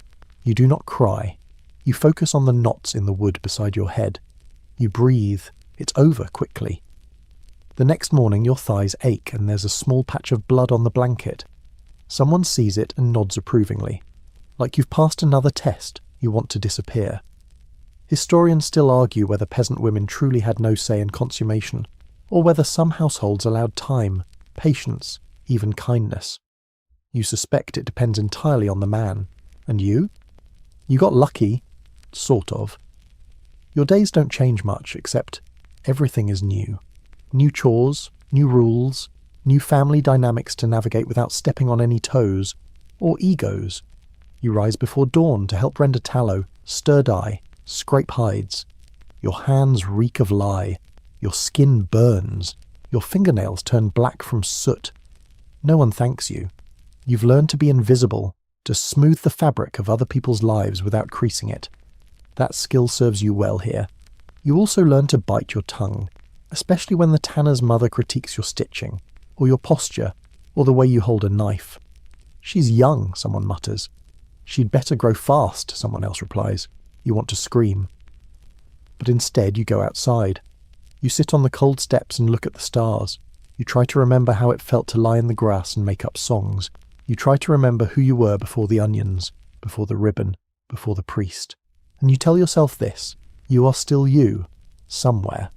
You do not cry. You focus on the knots in the wood beside your head. You breathe. It's over quickly. The next morning your thighs ache and there's a small patch of blood on the blanket. Someone sees it and nods approvingly. Like you've passed another test, you want to disappear. Historians still argue whether peasant women truly had no say in consummation, or whether some households allowed time, patience, even kindness. You suspect it depends entirely on the man. And you? You got lucky, sort of. Your days don't change much, except everything is new. New chores, new rules, new family dynamics to navigate without stepping on any toes, or egos. You rise before dawn to help render tallow, stir dye, scrape hides. Your hands reek of lye. Your skin burns. Your fingernails turn black from soot. No one thanks you. You've learned to be invisible, to smooth the fabric of other people's lives without creasing it. That skill serves you well here. You also learn to bite your tongue, especially when the tanner's mother critiques your stitching, or your posture, or the way you hold a knife. "She's young," someone mutters. "She'd better grow fast," someone else replies. You want to scream. But instead you go outside. You sit on the cold steps and look at the stars. You try to remember how it felt to lie in the grass and make up songs. You try to remember who you were before the onions, before the ribbon, before the priest. And you tell yourself this: you are still you, somewhere.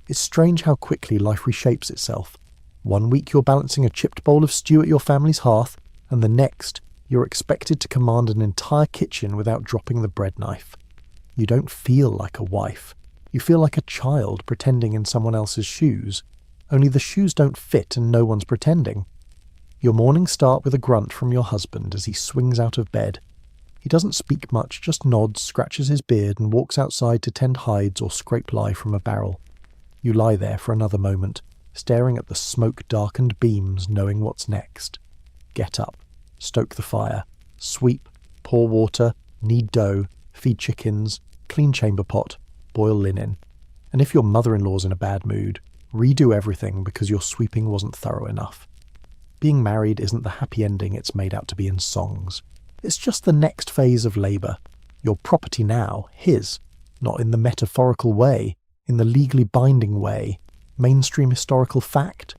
It's strange how quickly life reshapes itself. One week you're balancing a chipped bowl of stew at your family's hearth, and the next you're expected to command an entire kitchen without dropping the bread knife. You don't feel like a wife. You feel like a child pretending in someone else's shoes, only the shoes don't fit and no one's pretending. Your mornings start with a grunt from your husband as he swings out of bed. He doesn't speak much, just nods, scratches his beard and walks outside to tend hides or scrape lye from a barrel. You lie there for another moment, staring at the smoke-darkened beams, knowing what's next. Get up, stoke the fire, sweep, pour water, knead dough, feed chickens, clean chamber pot, boil linen. And if your mother-in-law's in a bad mood, redo everything because your sweeping wasn't thorough enough. Being married isn't the happy ending it's made out to be in songs. It's just the next phase of labour. Your property now, his, not in the metaphorical way, in the legally binding way, mainstream historical fact.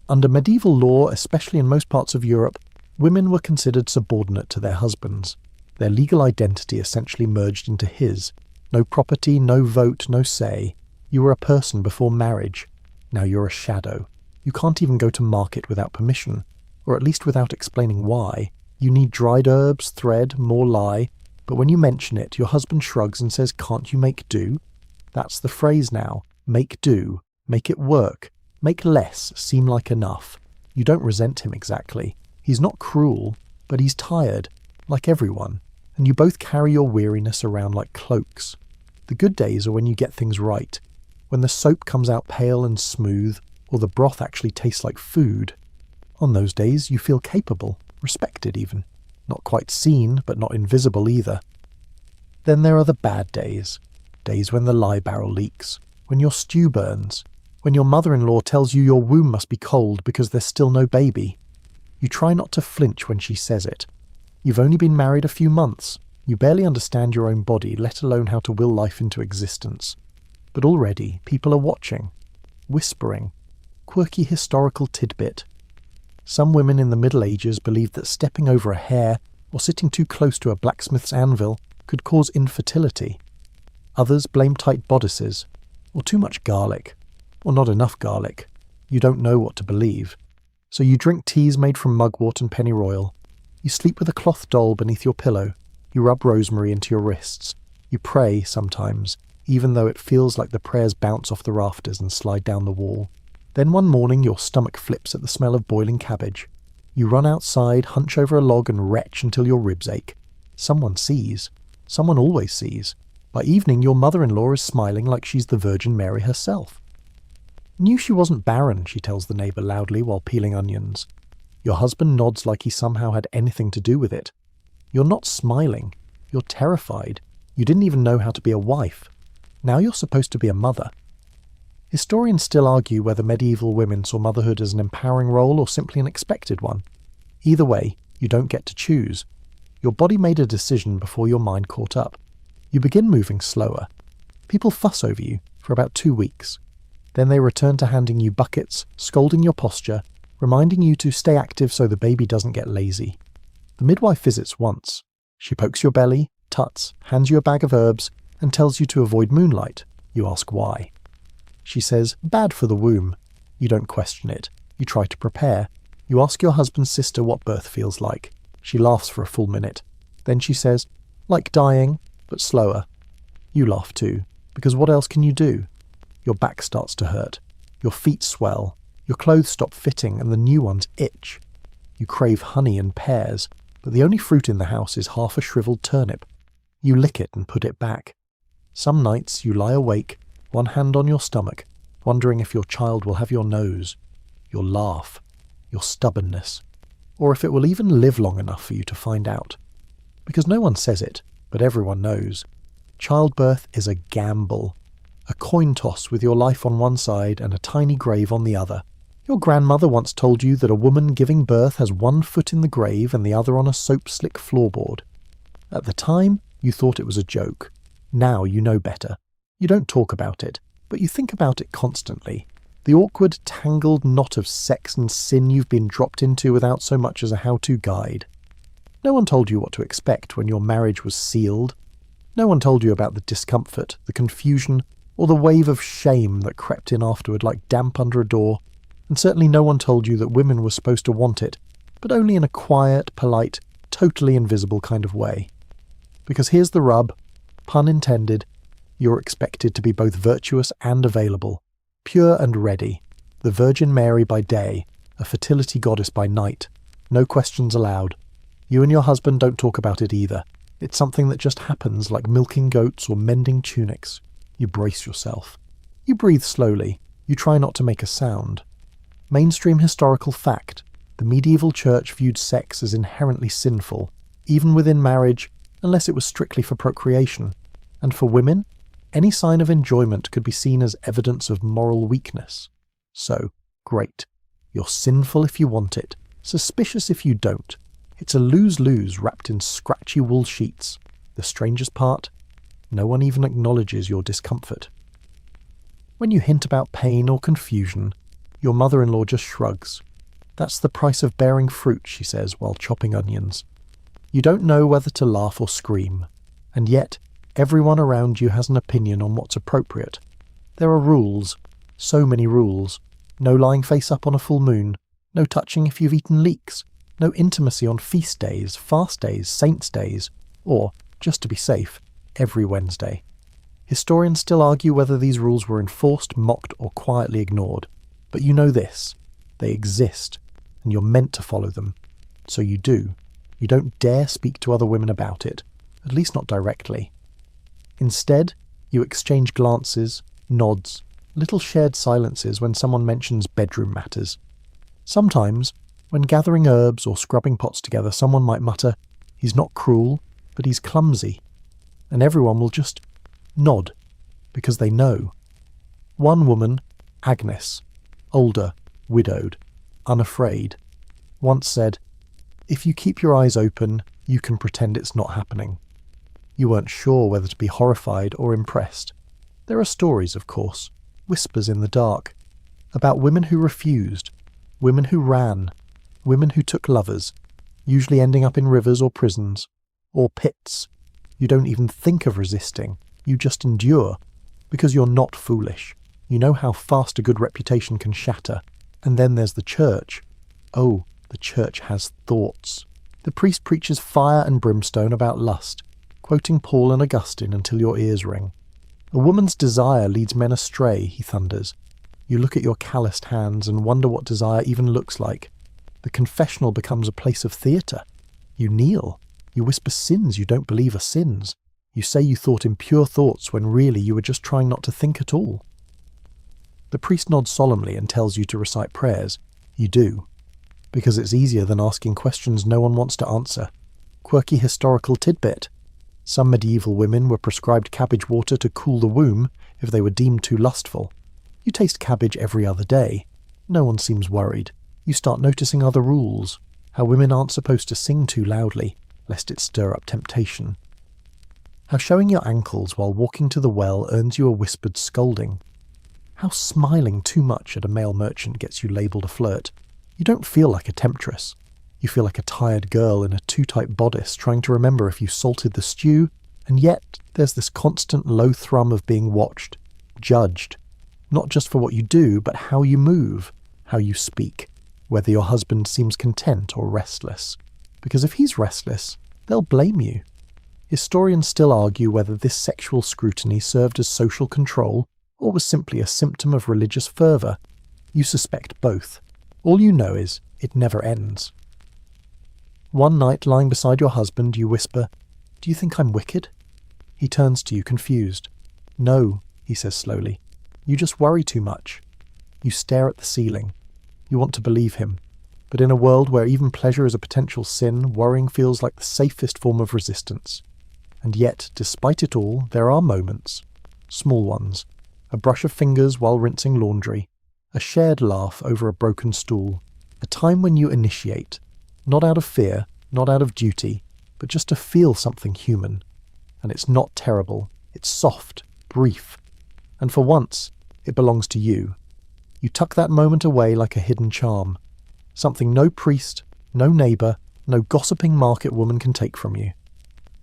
Under medieval law, especially in most parts of Europe, women were considered subordinate to their husbands. Their legal identity essentially merged into his. No property, no vote, no say. You were a person before marriage. Now you're a shadow. You can't even go to market without permission, or at least without explaining why. You need dried herbs, thread, more lye, but when you mention it, your husband shrugs and says, "Can't you make do?" That's the phrase now. Make do. Make it work. Make less seem like enough. You don't resent him exactly. He's not cruel, but he's tired, like everyone, and you both carry your weariness around like cloaks. The good days are when you get things right, when the soap comes out pale and smooth, or the broth actually tastes like food. On those days, you feel capable, respected even. not quite seen, but not invisible either. Then there are the bad days. Days when the lye barrel leaks, when your stew burns, when your mother-in-law tells you your womb must be cold because there's still no baby. You try not to flinch when she says it. You've only been married a few months. You barely understand your own body, let alone how to will life into existence. But already people are watching, whispering, quirky historical tidbit. Some women in the Middle Ages believed that stepping over a hair or sitting too close to a blacksmith's anvil could cause infertility. Others blame tight bodices, or too much garlic, or not enough garlic. You don't know what to believe. So you drink teas made from mugwort and pennyroyal. You sleep with a cloth doll beneath your pillow. You rub rosemary into your wrists. You pray sometimes, even though it feels like the prayers bounce off the rafters and slide down the wall. Then one morning your stomach flips at the smell of boiling cabbage. You run outside, hunch over a log and retch until your ribs ache. Someone sees. Someone always sees. By evening your mother-in-law is smiling like she's the Virgin Mary herself. Knew she wasn't barren, she tells the neighbour loudly while peeling onions. Your husband nods like he somehow had anything to do with it. You're not smiling. You're terrified. You didn't even know how to be a wife. Now you're supposed to be a mother. Historians still argue whether medieval women saw motherhood as an empowering role or simply an expected one. Either way, you don't get to choose. Your body made a decision before your mind caught up. You begin moving slower. People fuss over you for about 2 weeks. Then they return to handing you buckets, scolding your posture, reminding you to stay active so the baby doesn't get lazy. The midwife visits once. She pokes your belly, tuts, hands you a bag of herbs, and tells you to avoid moonlight. You ask why. She says, bad for the womb. You don't question it. You try to prepare. You ask your husband's sister what birth feels like. She laughs for a full minute. Then she says, like dying, but slower. You laugh too, because what else can you do? Your back starts to hurt. Your feet swell. Your clothes stop fitting and the new ones itch. You crave honey and pears, but the only fruit in the house is half a shriveled turnip. You lick it and put it back. Some nights you lie awake, one hand on your stomach, wondering if your child will have your nose, your laugh, your stubbornness, or if it will even live long enough for you to find out. Because no one says it, but everyone knows. Childbirth is a gamble. A coin toss with your life on one side and a tiny grave on the other. Your grandmother once told you that a woman giving birth has one foot in the grave and the other on a soap-slick floorboard. At the time, you thought it was a joke. Now you know better. You don't talk about it, but you think about it constantly. The awkward, tangled knot of sex and sin you've been dropped into without so much as a how-to guide. No one told you what to expect when your marriage was sealed. No one told you about the discomfort, the confusion, or the wave of shame that crept in afterward like damp under a door, and certainly no one told you that women were supposed to want it, but only in a quiet, polite, totally invisible kind of way. Because here's the rub, pun intended, you're expected to be both virtuous and available, pure and ready, the Virgin Mary by day, a fertility goddess by night, no questions allowed. You and your husband don't talk about it either. It's something that just happens like milking goats or mending tunics. You brace yourself. You breathe slowly. You try not to make a sound. Mainstream historical fact. The medieval church viewed sex as inherently sinful, even within marriage, unless it was strictly for procreation. And for women, any sign of enjoyment could be seen as evidence of moral weakness. So, great. You're sinful if you want it, suspicious if you don't. It's a lose-lose wrapped in scratchy wool sheets. The strangest part? No one even acknowledges your discomfort. When you hint about pain or confusion, your mother-in-law just shrugs. That's the price of bearing fruit, she says while chopping onions. You don't know whether to laugh or scream, and yet everyone around you has an opinion on what's appropriate. There are rules, so many rules. No lying face up on a full moon, no touching if you've eaten leeks, no intimacy on feast days, fast days, saints' days, or, just to be safe, every Wednesday. Historians still argue whether these rules were enforced, mocked, or quietly ignored. But you know this. They exist, and you're meant to follow them. So you do. You don't dare speak to other women about it, at least not directly. Instead, you exchange glances, nods, little shared silences when someone mentions bedroom matters. Sometimes, when gathering herbs or scrubbing pots together, someone might mutter, He's not cruel, but he's clumsy. And everyone will just nod, because they know. One woman, Agnes, older, widowed, unafraid, once said, "If you keep your eyes open, you can pretend it's not happening." You weren't sure whether to be horrified or impressed. There are stories, of course, whispers in the dark, about women who refused, women who ran, women who took lovers, usually ending up in rivers or prisons, or pits. You don't even think of resisting, you just endure, because you're not foolish. You know how fast a good reputation can shatter. And then there's the church. Oh, the church has thoughts. The priest preaches fire and brimstone about lust, quoting Paul and Augustine until your ears ring. A woman's desire leads men astray, he thunders. You look at your calloused hands and wonder what desire even looks like. The confessional becomes a place of theatre. You kneel. You whisper sins you don't believe are sins. You say you thought impure thoughts when really you were just trying not to think at all. The priest nods solemnly and tells you to recite prayers. You do. Because it's easier than asking questions no one wants to answer. Quirky historical tidbit. Some medieval women were prescribed cabbage water to cool the womb if they were deemed too lustful. You taste cabbage every other day. No one seems worried. You start noticing other rules. How women aren't supposed to sing too loudly, lest it stir up temptation. How showing your ankles while walking to the well earns you a whispered scolding. How smiling too much at a male merchant gets you labelled a flirt. You don't feel like a temptress. You feel like a tired girl in a too tight bodice trying to remember if you salted the stew, and yet there's this constant low thrum of being watched, judged, not just for what you do, but how you move, how you speak, whether your husband seems content or restless. Because if he's restless, they'll blame you. Historians still argue whether this sexual scrutiny served as social control or was simply a symptom of religious fervour. You suspect both. All you know is it never ends. One night, lying beside your husband, you whisper, "Do you think I'm wicked?" He turns to you confused. "No," he says slowly. "You just worry too much." You stare at the ceiling. You want to believe him. But in a world where even pleasure is a potential sin, worrying feels like the safest form of resistance. And yet, despite it all, there are moments. Small ones. A brush of fingers while rinsing laundry. A shared laugh over a broken stool. A time when you initiate. Not out of fear, not out of duty, but just to feel something human. And it's not terrible. It's soft, brief. And for once, it belongs to you. You tuck that moment away like a hidden charm. Something no priest, no neighbour, no gossiping market woman can take from you.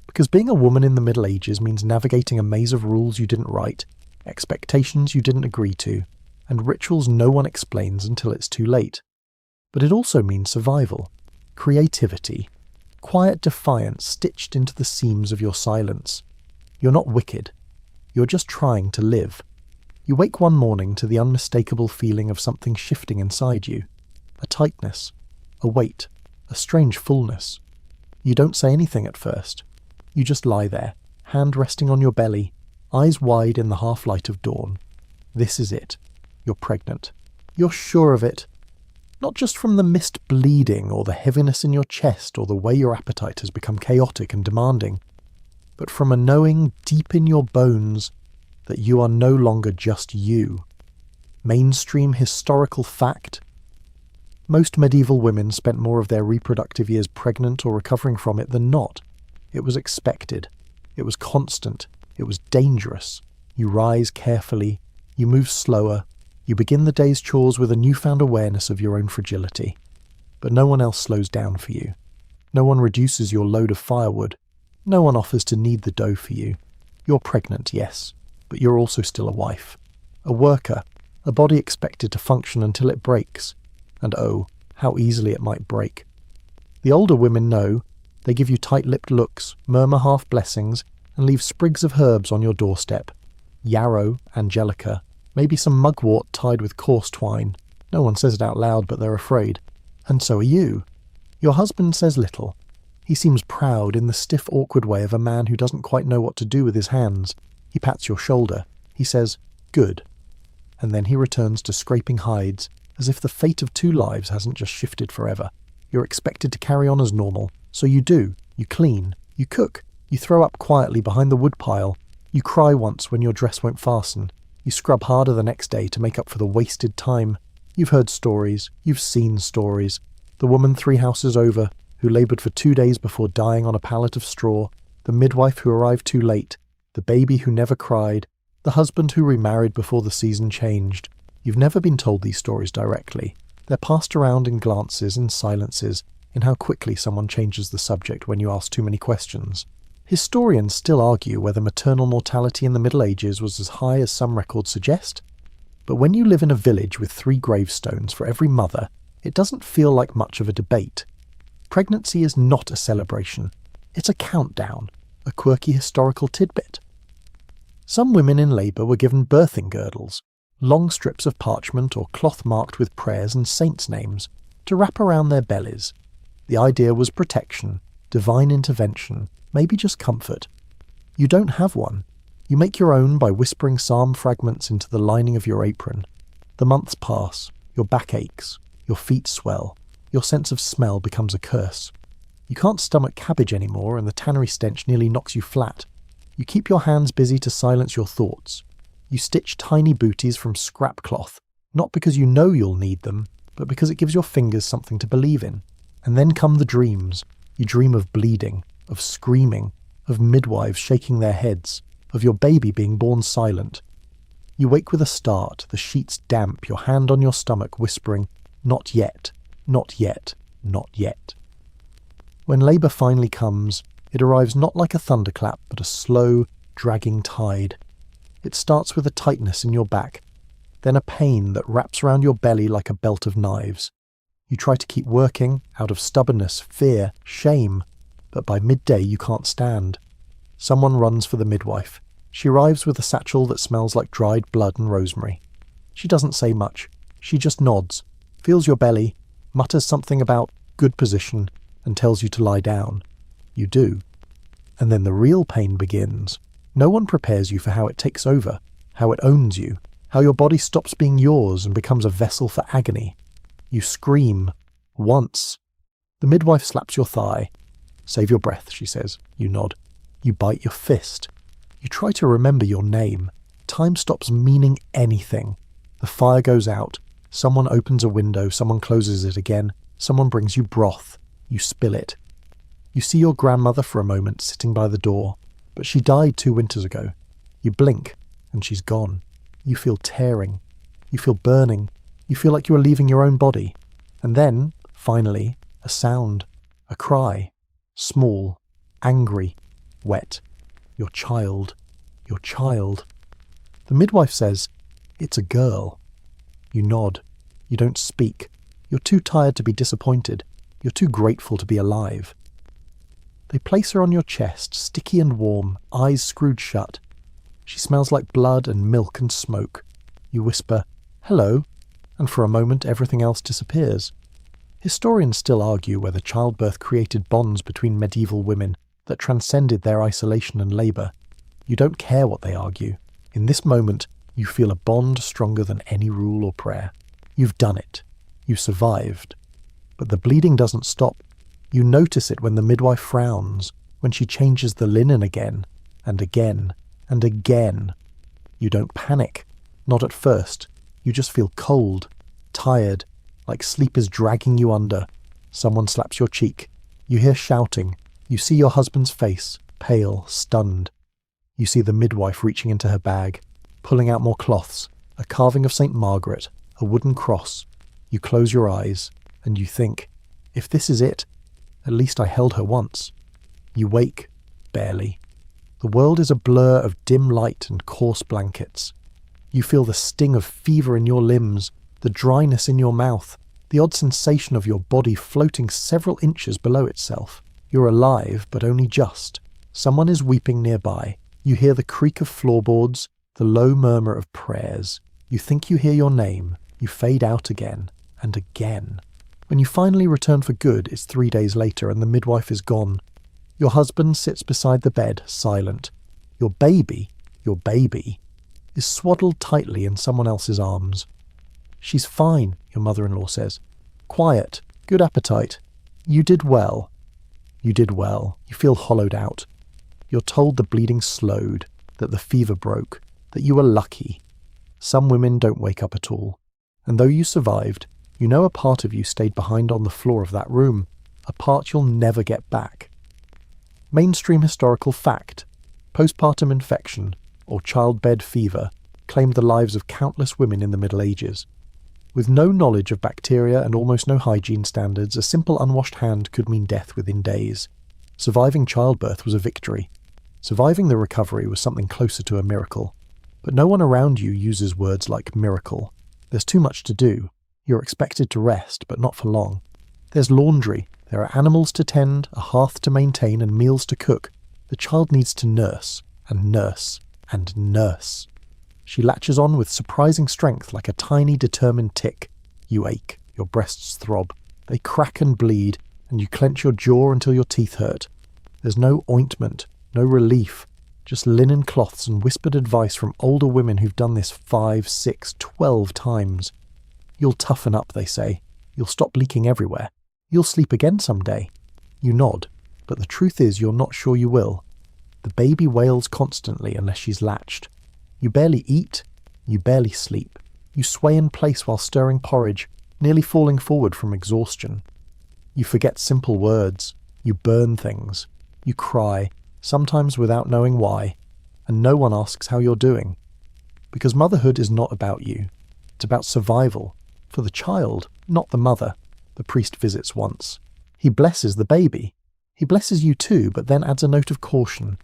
Because being a woman in the Middle Ages means navigating a maze of rules you didn't write, expectations you didn't agree to, and rituals no one explains until it's too late. But it also means survival, creativity, quiet defiance stitched into the seams of your silence. You're not wicked. You're just trying to live. You wake one morning to the unmistakable feeling of something shifting inside you. A tightness, a weight, a strange fullness. You don't say anything at first. You just lie there, hand resting on your belly, eyes wide in the half-light of dawn. This is it. You're pregnant. You're sure of it. Not just from the missed bleeding or the heaviness in your chest or the way your appetite has become chaotic and demanding, but from a knowing deep in your bones that you are no longer just you. Mainstream historical fact. Most medieval women spent more of their reproductive years pregnant or recovering from it than not. It was expected. It was constant. It was dangerous. You rise carefully. You move slower. You begin the day's chores with a newfound awareness of your own fragility. But no one else slows down for you. No one reduces your load of firewood. No one offers to knead the dough for you. You're pregnant, yes, but you're also still a wife. A worker. A body expected to function until it breaks. And oh, how easily it might break. The older women know. They give you tight-lipped looks, murmur half blessings, and leave sprigs of herbs on your doorstep. Yarrow, angelica, maybe some mugwort tied with coarse twine. No one says it out loud, but they're afraid. And so are you. Your husband says little. He seems proud in the stiff, awkward way of a man who doesn't quite know what to do with his hands. He pats your shoulder. He says, "Good." And then he returns to scraping hides, as if the fate of two lives hasn't just shifted forever. You're expected to carry on as normal, so you do. You clean, you cook, you throw up quietly behind the woodpile, you cry once when your dress won't fasten, you scrub harder the next day to make up for the wasted time. You've heard stories, you've seen stories. The woman 3 houses over, who laboured for 2 days before dying on a pallet of straw, the midwife who arrived too late, the baby who never cried, the husband who remarried before the season changed. You've never been told these stories directly. They're passed around in glances, in silences, in how quickly someone changes the subject when you ask too many questions. Historians still argue whether maternal mortality in the Middle Ages was as high as some records suggest. But when you live in a village with 3 gravestones for every mother, it doesn't feel like much of a debate. Pregnancy is not a celebration. It's a countdown, a quirky historical tidbit. Some women in labour were given birthing girdles, long strips of parchment or cloth marked with prayers and saints' names, to wrap around their bellies. The idea was protection, divine intervention, maybe just comfort. You don't have one. You make your own by whispering psalm fragments into the lining of your apron. The months pass, your back aches, your feet swell, your sense of smell becomes a curse. You can't stomach cabbage anymore and the tannery stench nearly knocks you flat. You keep your hands busy to silence your thoughts. You stitch tiny booties from scrap cloth, not because you know you'll need them, but because it gives your fingers something to believe in. And then come the dreams. You dream of bleeding, of screaming, of midwives shaking their heads, of your baby being born silent. You wake with a start, the sheets damp, your hand on your stomach whispering, "Not yet, not yet, not yet." When labour finally comes, it arrives not like a thunderclap, but a slow, dragging tide. It starts with a tightness in your back, then a pain that wraps around your belly like a belt of knives. You try to keep working, out of stubbornness, fear, shame, but by midday you can't stand. Someone runs for the midwife. She arrives with a satchel that smells like dried blood and rosemary. She doesn't say much. She just nods, feels your belly, mutters something about good position, and tells you to lie down. You do. And then the real pain begins. No one prepares you for how it takes over, how it owns you, how your body stops being yours and becomes a vessel for agony. You scream. Once. The midwife slaps your thigh. "Save your breath," she says. You nod. You bite your fist. You try to remember your name. Time stops meaning anything. The fire goes out. Someone opens a window. Someone closes it again. Someone brings you broth. You spill it. You see your grandmother for a moment sitting by the door, but she died 2 winters ago. You blink, and she's gone. You feel tearing. You feel burning. You feel like you are leaving your own body. And then, finally, a sound, a cry, small, angry, wet. Your child, your child. The midwife says, "It's a girl." You nod. You don't speak. You're too tired to be disappointed. You're too grateful to be alive. They place her on your chest, sticky and warm, eyes screwed shut. She smells like blood and milk and smoke. You whisper, "Hello," and for a moment everything else disappears. Historians still argue whether childbirth created bonds between medieval women that transcended their isolation and labour. You don't care what they argue. In this moment, you feel a bond stronger than any rule or prayer. You've done it. You survived. But the bleeding doesn't stop. You notice it when the midwife frowns, when she changes the linen again, and again, and again. You don't panic. Not at first. You just feel cold, tired, like sleep is dragging you under. Someone slaps your cheek. You hear shouting. You see your husband's face, pale, stunned. You see the midwife reaching into her bag, pulling out more cloths, a carving of St. Margaret, a wooden cross. You close your eyes, and you think, if this is it, at least I held her once. You wake, barely. The world is a blur of dim light and coarse blankets. You feel the sting of fever in your limbs, the dryness in your mouth, the odd sensation of your body floating several inches below itself. You're alive, but only just. Someone is weeping nearby. You hear the creak of floorboards, the low murmur of prayers. You think you hear your name. You fade out again, and again. When you finally return for good, it's 3 days later, and the midwife is gone. Your husband sits beside the bed, silent. Your baby, is swaddled tightly in someone else's arms. "She's fine," your mother-in-law says. "Quiet, good appetite. You did well." You did well. You feel hollowed out. You're told the bleeding slowed, that the fever broke, that you were lucky. Some women don't wake up at all. And though you survived, you know a part of you stayed behind on the floor of that room, a part you'll never get back. Mainstream historical fact: postpartum infection, or childbed fever, claimed the lives of countless women in the Middle Ages. With no knowledge of bacteria and almost no hygiene standards, a simple unwashed hand could mean death within days. Surviving childbirth was a victory. Surviving the recovery was something closer to a miracle. But no one around you uses words like miracle. There's too much to do. You're expected to rest, but not for long. There's laundry. There are animals to tend, a hearth to maintain, and meals to cook. The child needs to nurse, and nurse, and nurse. She latches on with surprising strength like a tiny, determined tick. You ache, your breasts throb. They crack and bleed, and you clench your jaw until your teeth hurt. There's no ointment, no relief, just linen cloths and whispered advice from older women who've done this 5, 6, 12 times. You'll toughen up, they say. You'll stop leaking everywhere. You'll sleep again someday. You nod, but the truth is you're not sure you will. The baby wails constantly unless she's latched. You barely eat, you barely sleep. You sway in place while stirring porridge, nearly falling forward from exhaustion. You forget simple words. You burn things. You cry, sometimes without knowing why, and no one asks how you're doing. Because motherhood is not about you. It's about survival. For the child, not the mother. The priest visits once. He blesses the baby. He blesses you too, but then adds a note of caution.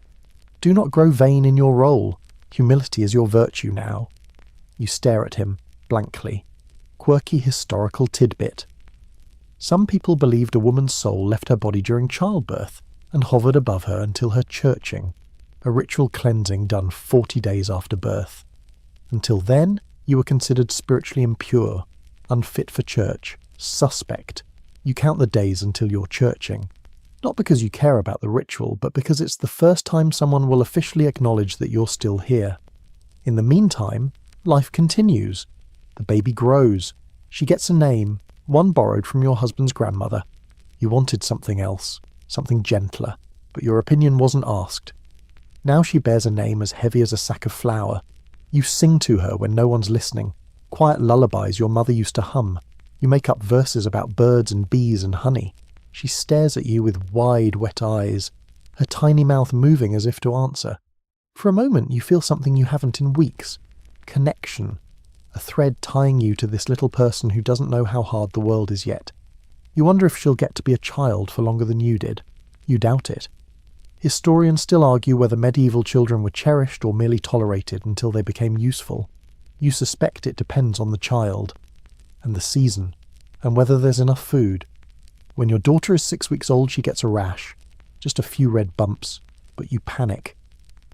Do not grow vain in your role. Humility is your virtue now. You stare at him, blankly. Quirky historical tidbit. Some people believed a woman's soul left her body during childbirth and hovered above her until her churching, a ritual cleansing done 40 days after birth. Until then, you were considered spiritually impure, unfit for church, suspect. You count the days until you're churching. Not because you care about the ritual, but because it's the first time someone will officially acknowledge that you're still here. In the meantime, life continues. The baby grows. She gets a name, one borrowed from your husband's grandmother. You wanted something else, something gentler, but your opinion wasn't asked. Now she bears a name as heavy as a sack of flour. You sing to her when no one's listening, quiet lullabies your mother used to hum. You make up verses about birds and bees and honey. She stares at you with wide, wet eyes, her tiny mouth moving as if to answer. For a moment you feel something you haven't in weeks. Connection. A thread tying you to this little person who doesn't know how hard the world is yet. You wonder if she'll get to be a child for longer than you did. You doubt it. Historians still argue whether medieval children were cherished or merely tolerated until they became useful. You suspect it depends on the child, and the season, and whether there's enough food. When your daughter is 6 weeks old, she gets a rash. Just a few red bumps. But you panic.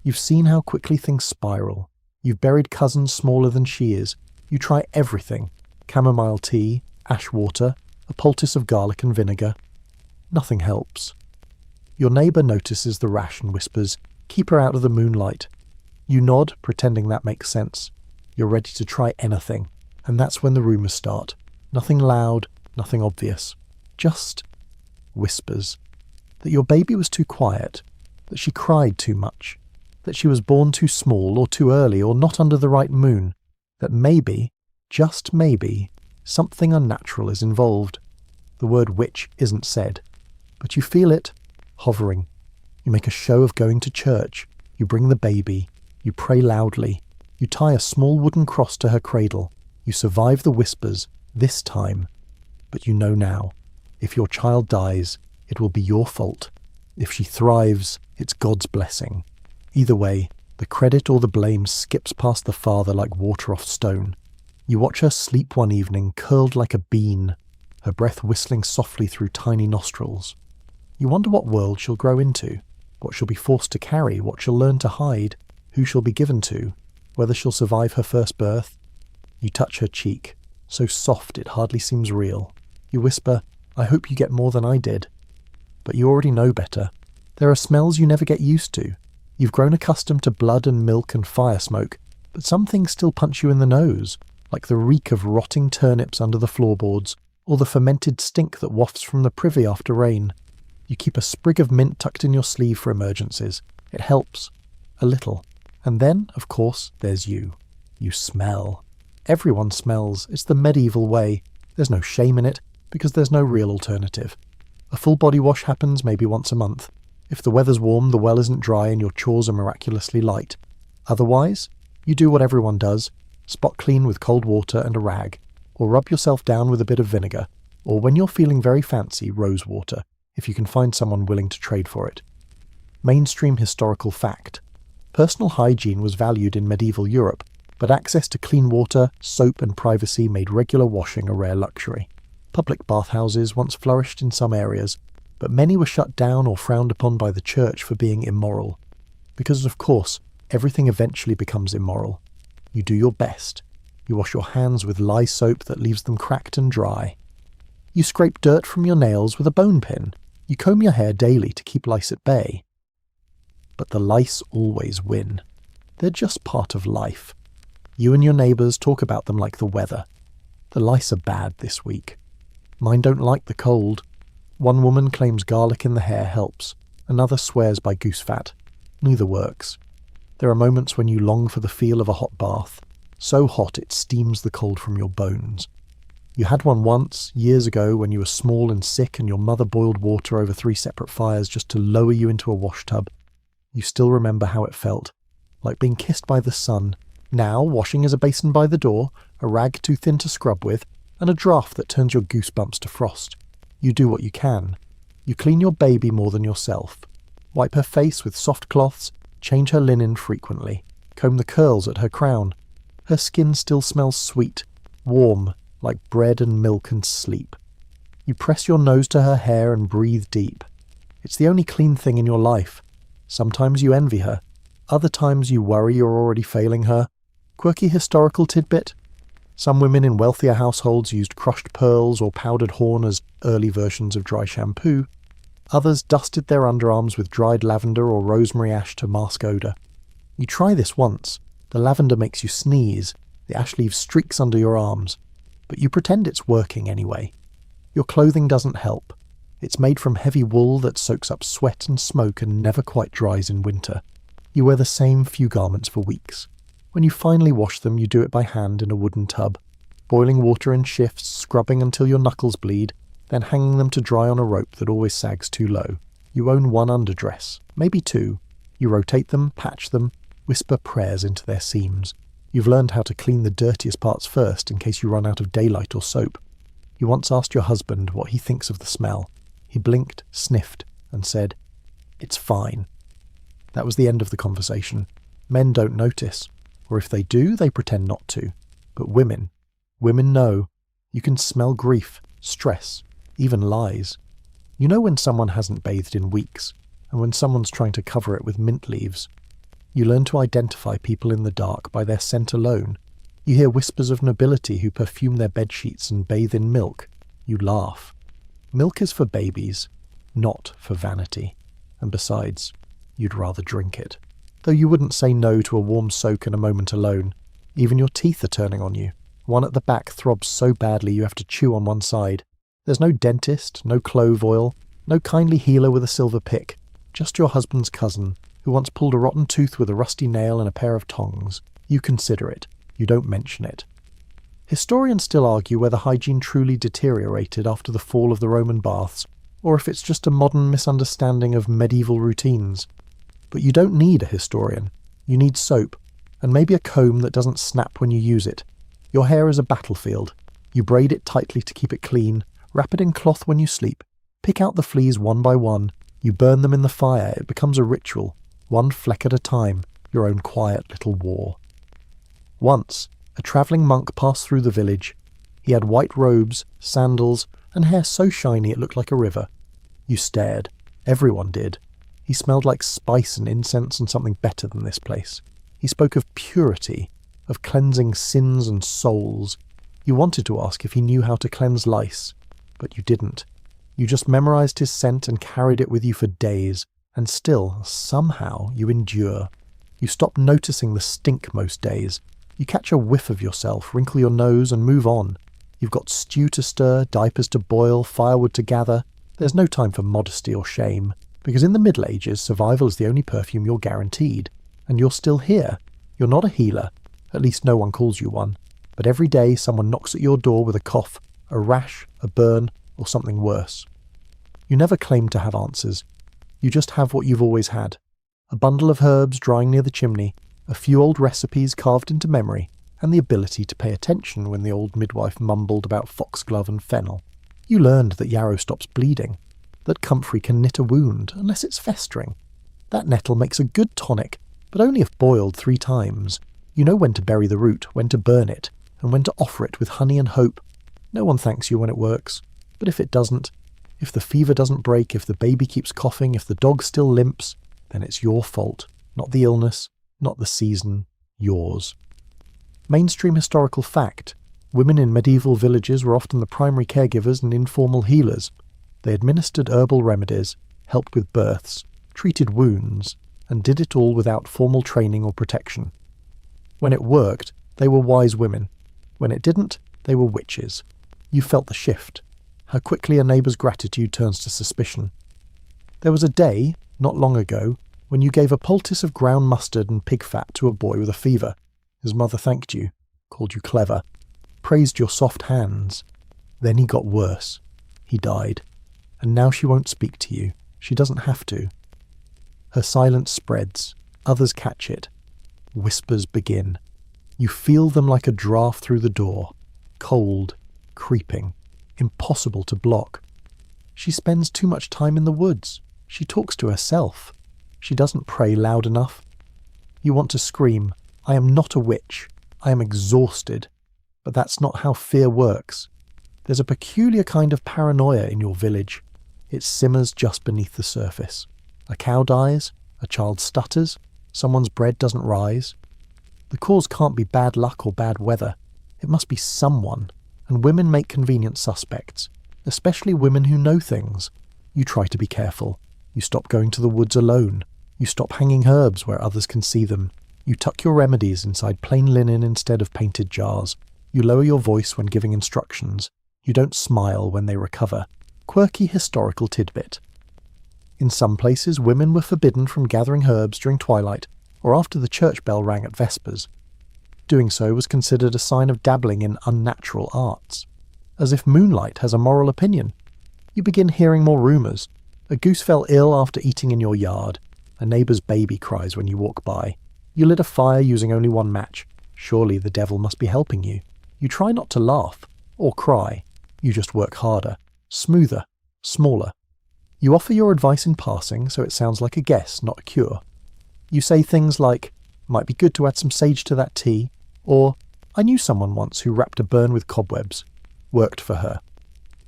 You've seen how quickly things spiral. You've buried cousins smaller than she is. You try everything. Chamomile tea, ash water, a poultice of garlic and vinegar. Nothing helps. Your neighbour notices the rash and whispers, "Keep her out of the moonlight." You nod, pretending that makes sense. You're ready to try anything. And that's when the rumours start. Nothing loud, nothing obvious. Just whispers. That your baby was too quiet, that she cried too much, that she was born too small or too early or not under the right moon, that maybe, just maybe, something unnatural is involved. The word witch isn't said, but you feel it, hovering. You make a show of going to church. You bring the baby. You pray loudly. You tie a small wooden cross to her cradle. You survive the whispers, this time. But you know now. If your child dies, it will be your fault. If she thrives, it's God's blessing. Either way, the credit or the blame skips past the father like water off stone. You watch her sleep one evening, curled like a bean, her breath whistling softly through tiny nostrils. You wonder what world she'll grow into, what she'll be forced to carry, what she'll learn to hide, who she'll be given to, whether she'll survive her first birth. You touch her cheek, so soft it hardly seems real. You whisper, "I hope you get more than I did." But you already know better. There are smells you never get used to. You've grown accustomed to blood and milk and fire smoke, but some things still punch you in the nose, like the reek of rotting turnips under the floorboards, or the fermented stink that wafts from the privy after rain. You keep a sprig of mint tucked in your sleeve for emergencies. It helps. A little. And then, of course, there's you. You smell. Everyone smells. It's the medieval way. There's no shame in it, because there's no real alternative. A full body wash happens maybe once a month. If the weather's warm, the well isn't dry and your chores are miraculously light. Otherwise, you do what everyone does, spot clean with cold water and a rag, or rub yourself down with a bit of vinegar, or when you're feeling very fancy, rose water, if you can find someone willing to trade for it. Mainstream historical fact. Personal hygiene was valued in medieval Europe, but access to clean water, soap and privacy made regular washing a rare luxury. Public bathhouses once flourished in some areas, but many were shut down or frowned upon by the church for being immoral. Because, of course, everything eventually becomes immoral. You do your best. You wash your hands with lye soap that leaves them cracked and dry. You scrape dirt from your nails with a bone pin. You comb your hair daily to keep lice at bay. But the lice always win. They're just part of life. You and your neighbours talk about them like the weather. The lice are bad this week. Mine don't like the cold. One woman claims garlic in the hair helps. Another swears by goose fat. Neither works. There are moments when you long for the feel of a hot bath. So hot it steams the cold from your bones. You had one once, years ago, when you were small and sick and your mother boiled water over 3 separate fires just to lower you into a wash tub. You still remember how it felt. Like being kissed by the sun. Now, washing is a basin by the door, a rag too thin to scrub with, and a draft that turns your goosebumps to frost. You do what you can. You clean your baby more than yourself. Wipe her face with soft cloths, change her linen frequently, comb the curls at her crown. Her skin still smells sweet, warm, like bread and milk and sleep. You press your nose to her hair and breathe deep. It's the only clean thing in your life. Sometimes you envy her. Other times you worry you're already failing her. Quirky historical tidbit? Some women in wealthier households used crushed pearls or powdered horn as early versions of dry shampoo. Others dusted their underarms with dried lavender or rosemary ash to mask odour. You try this once. The lavender makes you sneeze. The ash leaves streaks under your arms. But you pretend it's working anyway. Your clothing doesn't help. It's made from heavy wool that soaks up sweat and smoke and never quite dries in winter. You wear the same few garments for weeks. When you finally wash them, you do it by hand in a wooden tub, boiling water in shifts, scrubbing until your knuckles bleed, then hanging them to dry on a rope that always sags too low. You own one underdress, maybe 2. You rotate them, patch them, whisper prayers into their seams. You've learned how to clean the dirtiest parts first in case you run out of daylight or soap. You once asked your husband what he thinks of the smell. He blinked, sniffed, and said, "It's fine." That was the end of the conversation. Men don't notice, or if they do, they pretend not to. But women know. You can smell grief, stress, even lies. You know when someone hasn't bathed in weeks, and when someone's trying to cover it with mint leaves. You learn to identify people in the dark by their scent alone. You hear whispers of nobility who perfume their bedsheets and bathe in milk. You laugh. Milk is for babies, not for vanity. And besides, you'd rather drink it. Though you wouldn't say no to a warm soak and a moment alone. Even your teeth are turning on you. One at the back throbs so badly you have to chew on one side. There's no dentist, no clove oil, no kindly healer with a silver pick. Just your husband's cousin, who once pulled a rotten tooth with a rusty nail and a pair of tongs. You consider it. You don't mention it. Historians still argue whether hygiene truly deteriorated after the fall of the Roman baths, or if it's just a modern misunderstanding of medieval routines. But you don't need a historian. You need soap, and maybe a comb that doesn't snap when you use it. Your hair is a battlefield. You braid it tightly to keep it clean, wrap it in cloth when you sleep, pick out the fleas one by one, you burn them in the fire, it becomes a ritual, one fleck at a time, your own quiet little war. Once, a travelling monk passed through the village. He had white robes, sandals, and hair so shiny it looked like a river. You stared. Everyone did. He smelled like spice and incense and something better than this place. He spoke of purity, of cleansing sins and souls. You wanted to ask if he knew how to cleanse lice, but you didn't. You just memorized his scent and carried it with you for days, and still, somehow, you endure. You stop noticing the stink most days. You catch a whiff of yourself, wrinkle your nose, and move on. You've got stew to stir, diapers to boil, firewood to gather. There's no time for modesty or shame, because in the Middle Ages, survival is the only perfume you're guaranteed, and you're still here. You're not a healer, at least no one calls you one, but every day someone knocks at your door with a cough, a rash, a burn, or something worse. You never claim to have answers. You just have what you've always had. A bundle of herbs drying near the chimney, a few old recipes carved into memory, and the ability to pay attention when the old midwife mumbled about foxglove and fennel. You learned that yarrow stops bleeding, that comfrey can knit a wound unless it's festering. That nettle makes a good tonic, but only if boiled 3 times. You know when to bury the root, when to burn it, and when to offer it with honey and hope. No one thanks you when it works, but if it doesn't, if the fever doesn't break, if the baby keeps coughing, if the dog still limps, then it's your fault, not the illness, not the season, yours. Mainstream historical fact: women in medieval villages were often the primary caregivers and informal healers. They administered herbal remedies, helped with births, treated wounds, and did it all without formal training or protection. When it worked, they were wise women. When it didn't, they were witches. You felt the shift, how quickly a neighbour's gratitude turns to suspicion. There was a day, not long ago, when you gave a poultice of ground mustard and pig fat to a boy with a fever. His mother thanked you, called you clever, praised your soft hands. Then he got worse. He died. And now she won't speak to you. She doesn't have to. Her silence spreads. Others catch it. Whispers begin. You feel them like a draught through the door. Cold, creeping, impossible to block. She spends too much time in the woods. She talks to herself. She doesn't pray loud enough. You want to scream, "I am not a witch. I am exhausted." But that's not how fear works. There's a peculiar kind of paranoia in your village. It simmers just beneath the surface. A cow dies, a child stutters, someone's bread doesn't rise. The cause can't be bad luck or bad weather. It must be someone, and women make convenient suspects, especially women who know things. You try to be careful. You stop going to the woods alone. You stop hanging herbs where others can see them. You tuck your remedies inside plain linen instead of painted jars. You lower your voice when giving instructions. You don't smile when they recover. Quirky historical tidbit. In some places, women were forbidden from gathering herbs during twilight or after the church bell rang at Vespers. Doing so was considered a sign of dabbling in unnatural arts. As if moonlight has a moral opinion. You begin hearing more rumours. A goose fell ill after eating in your yard. A neighbour's baby cries when you walk by. You lit a fire using only 1 match. Surely the devil must be helping you. You try not to laugh or cry. You just work harder, smoother, smaller. You offer your advice in passing so it sounds like a guess, not a cure. You say things like, "Might be good to add some sage to that tea," or "I knew someone once who wrapped a burn with cobwebs. Worked for her."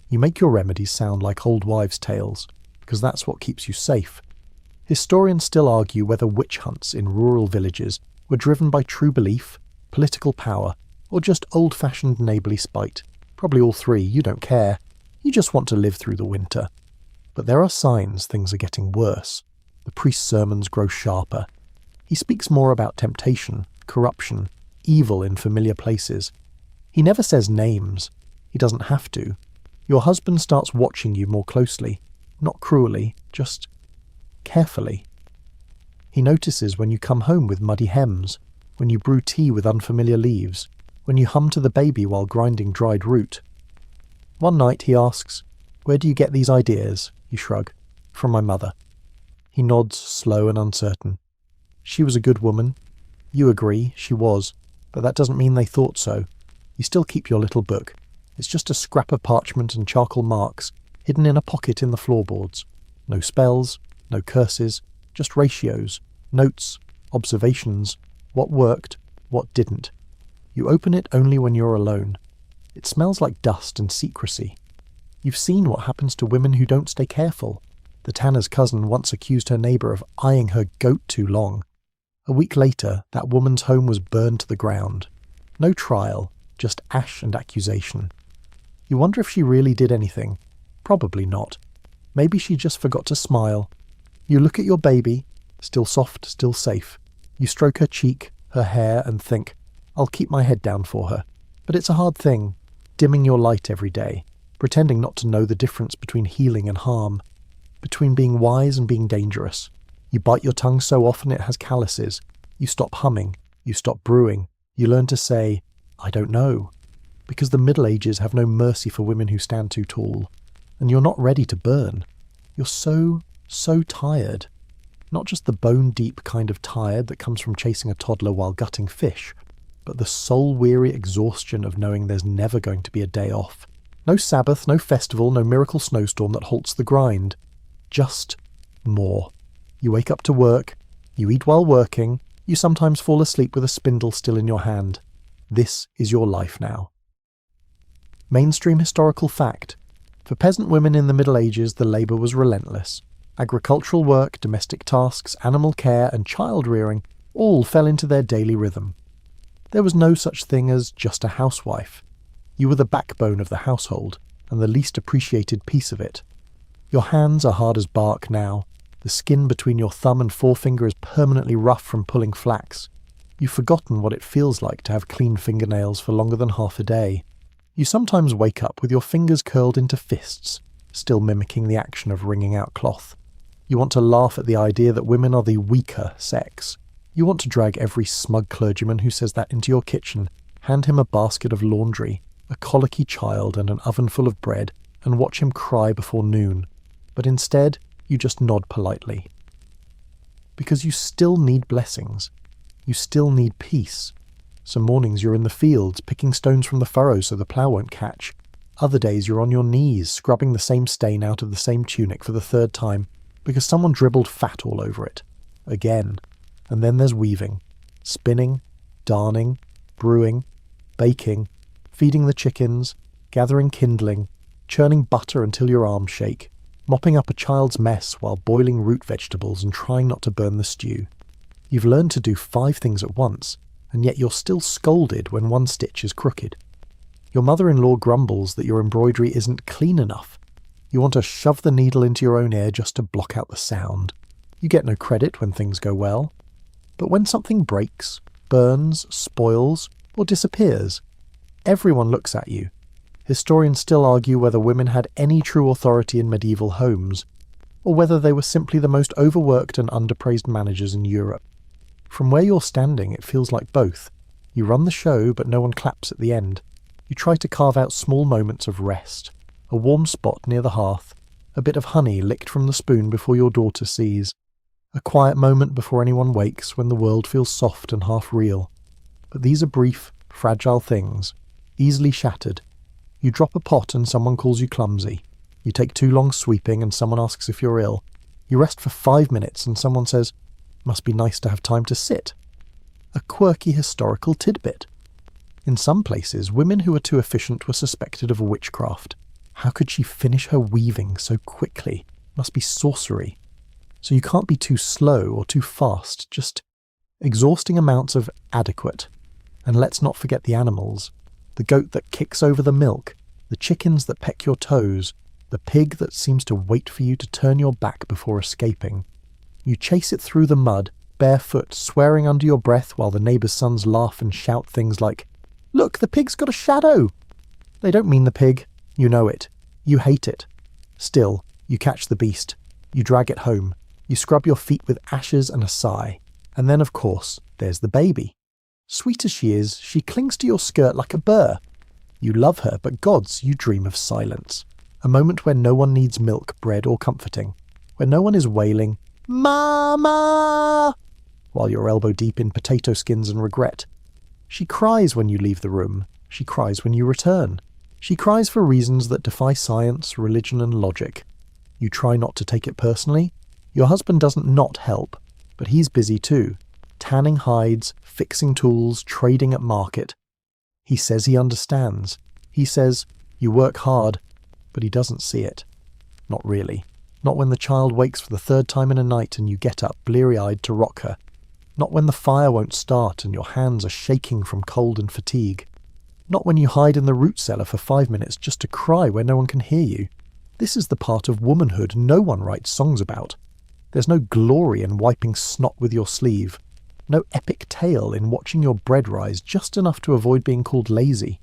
You make your remedies sound like old wives' tales, because that's what keeps you safe. Historians still argue whether witch hunts in rural villages were driven by true belief, political power, or just old-fashioned neighbourly spite. Probably all 3, you don't care. You just want to live through the winter. But there are signs things are getting worse. The priest's sermons grow sharper. He speaks more about temptation, corruption, evil in familiar places. He never says names. He doesn't have to. Your husband starts watching you more closely. Not cruelly, just carefully. He notices when you come home with muddy hems, when you brew tea with unfamiliar leaves, when you hum to the baby while grinding dried root. One night he asks, "Where do you get these ideas?" You shrug. "From my mother." He nods, slow and uncertain. She was a good woman. You agree, she was, but that doesn't mean they thought so. You still keep your little book. It's just a scrap of parchment and charcoal marks, hidden in a pocket in the floorboards. No spells, no curses, just ratios, notes, observations, what worked, what didn't. You open it only when you're alone. It smells like dust and secrecy. You've seen what happens to women who don't stay careful. The tanner's cousin once accused her neighbour of eyeing her goat too long. A week later, that woman's home was burned to the ground. No trial, just ash and accusation. You wonder if she really did anything. Probably not. Maybe she just forgot to smile. You look at your baby, still soft, still safe. You stroke her cheek, her hair, and think, "I'll keep my head down for her." But it's a hard thing, dimming your light every day. pretending not to know the difference between healing and harm, between being wise and being dangerous. You bite your tongue so often it has calluses. You stop humming. You stop brewing. You learn to say, I don't know. Because the Middle Ages have no mercy for women who stand too tall. And you're not ready to burn. You're so tired. Not just the bone-deep kind of tired that comes from chasing a toddler while gutting fish, but the soul-weary exhaustion of knowing there's never going to be a day off. No Sabbath, no festival, no miracle snowstorm that halts the grind. Just more. You wake up to work. You eat while working. You sometimes fall asleep with a spindle still in your hand. This is your life now. Mainstream historical fact. For peasant women in the Middle Ages, the labour was relentless. Agricultural work, domestic tasks, animal care, and child-rearing all fell into their daily rhythm. There was no such thing as just a housewife. You were the backbone of the household, and the least appreciated piece of it. Your hands are hard as bark now. The skin between your thumb and forefinger is permanently rough from pulling flax. You've forgotten what it feels like to have clean fingernails for longer than half a day. You sometimes wake up with your fingers curled into fists, still mimicking the action of wringing out cloth. You want to laugh at the idea that women are the weaker sex. You want to drag every smug clergyman who says that into your kitchen, hand him a basket of laundry, a colicky child and an oven full of bread, and watch him cry before noon. But instead, you just nod politely. Because you still need blessings. You still need peace. Some mornings you're in the fields, picking stones from the furrow so the plough won't catch. Other days you're on your knees, scrubbing the same stain out of the same tunic for the third time, because someone dribbled fat all over it. Again. And then there's weaving, spinning, darning, brewing, baking, feeding the chickens, gathering kindling, churning butter until your arms shake, mopping up a child's mess while boiling root vegetables and trying not to burn the stew. You've learned to do 5 things at once, and yet you're still scolded when one stitch is crooked. Your mother-in-law grumbles that your embroidery isn't clean enough. You want to shove the needle into your own ear just to block out the sound. You get no credit when things go well. But when something breaks, burns, spoils, or disappears, everyone looks at you. Historians still argue whether women had any true authority in medieval homes, or whether they were simply the most overworked and underpraised managers in Europe. From where you're standing, it feels like both. You run the show, but no one claps at the end. You try to carve out small moments of rest, a warm spot near the hearth, a bit of honey licked from the spoon before your daughter sees, a quiet moment before anyone wakes when the world feels soft and half real. But these are brief, fragile things, easily shattered. You drop a pot and someone calls you clumsy. You take too long sweeping and someone asks if you're ill. You rest for 5 minutes and someone says, "Must be nice to have time to sit." A quirky historical tidbit. In some places, women who were too efficient were suspected of witchcraft. How could she finish her weaving so quickly? Must be sorcery. So you can't be too slow or too fast, just exhausting amounts of adequate. And let's not forget the animals. The goat that kicks over the milk, the chickens that peck your toes, the pig that seems to wait for you to turn your back before escaping. You chase it through the mud, barefoot, swearing under your breath while the neighbours' sons laugh and shout things like, "Look, the pig's got a shadow!" They don't mean the pig. You know it. You hate it. Still, you catch the beast. You drag it home. You scrub your feet with ashes and a sigh. And then, of course, there's the baby. Sweet as she is, she clings to your skirt like a burr. You love her, but gods, you dream of silence. A moment where no one needs milk, bread, or comforting. Where no one is wailing, "Mama!" while you're elbow deep in potato skins and regret. She cries when you leave the room. She cries when you return. She cries for reasons that defy science, religion, and logic. You try not to take it personally. Your husband doesn't not help, but he's busy too, tanning hides, fixing tools, trading at market. He says he understands. He says, you work hard, but he doesn't see it. Not really. Not when the child wakes for the 3rd time in a night and you get up bleary-eyed to rock her. Not when the fire won't start and your hands are shaking from cold and fatigue. Not when you hide in the root cellar for 5 minutes just to cry where no one can hear you. This is the part of womanhood no one writes songs about. There's no glory in wiping snot with your sleeve. No epic tale in watching your bread rise just enough to avoid being called lazy.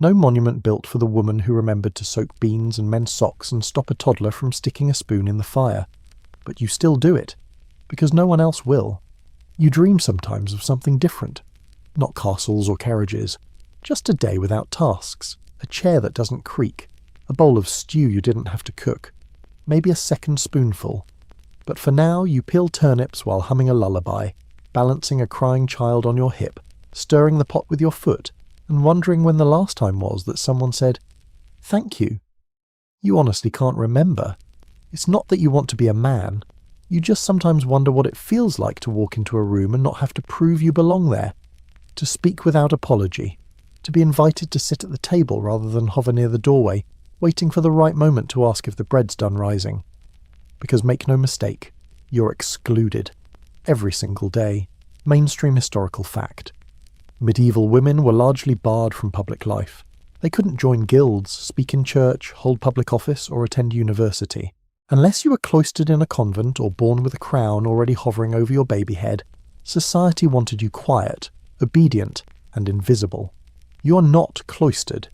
No monument built for the woman who remembered to soak beans and mend socks and stop a toddler from sticking a spoon in the fire. But you still do it, because no one else will. You dream sometimes of something different. Not castles or carriages. Just a day without tasks. A chair that doesn't creak. A bowl of stew you didn't have to cook. Maybe a second spoonful. But for now, you peel turnips while humming a lullaby, balancing a crying child on your hip, stirring the pot with your foot, and wondering when the last time was that someone said, "Thank you." You honestly can't remember. It's not that you want to be a man. You just sometimes wonder what it feels like to walk into a room and not have to prove you belong there. To speak without apology. To be invited to sit at the table rather than hover near the doorway, waiting for the right moment to ask if the bread's done rising. Because make no mistake, you're excluded. Every single day. Mainstream historical fact. Medieval women were largely barred from public life. They couldn't join guilds, speak in church, hold public office, or attend university. Unless you were cloistered in a convent or born with a crown already hovering over your baby head, society wanted you quiet, obedient, and invisible. You are not cloistered,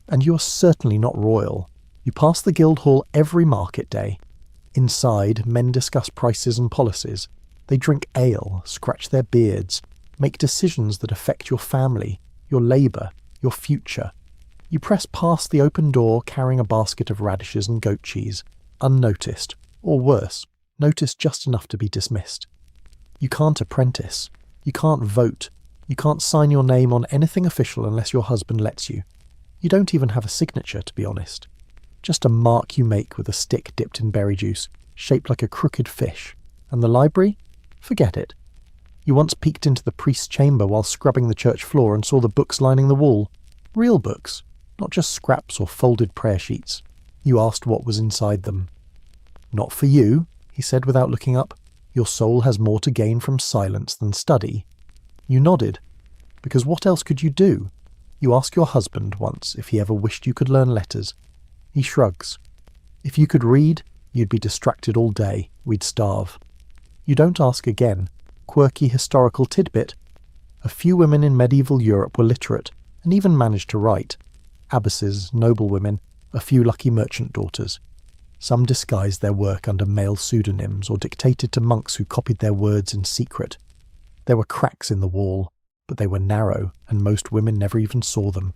and you are certainly not royal. You pass the guild hall every market day. Inside, men discuss prices and policies. They drink ale, scratch their beards, make decisions that affect your family, your labour, your future. You press past the open door carrying a basket of radishes and goat cheese, unnoticed, or worse, noticed just enough to be dismissed. You can't apprentice. You can't vote. You can't sign your name on anything official unless your husband lets you. You don't even have a signature, to be honest. Just a mark you make with a stick dipped in berry juice, shaped like a crooked fish. And the library? Forget it. You once peeked into the priest's chamber while scrubbing the church floor and saw the books lining the wall. Real books, not just scraps or folded prayer sheets. You asked what was inside them. "Not for you," he said without looking up. "Your soul has more to gain from silence than study." You nodded, because what else could you do? You asked your husband once if he ever wished you could learn letters. He shrugs. If you could read, you'd be distracted all day. We'd starve. You don't ask again. Quirky historical tidbit. A few women in medieval Europe were literate, and even managed to write. Abbesses, noblewomen, a few lucky merchant daughters. Some disguised their work under male pseudonyms or dictated to monks who copied their words in secret. There were cracks in the wall, but they were narrow, and most women never even saw them.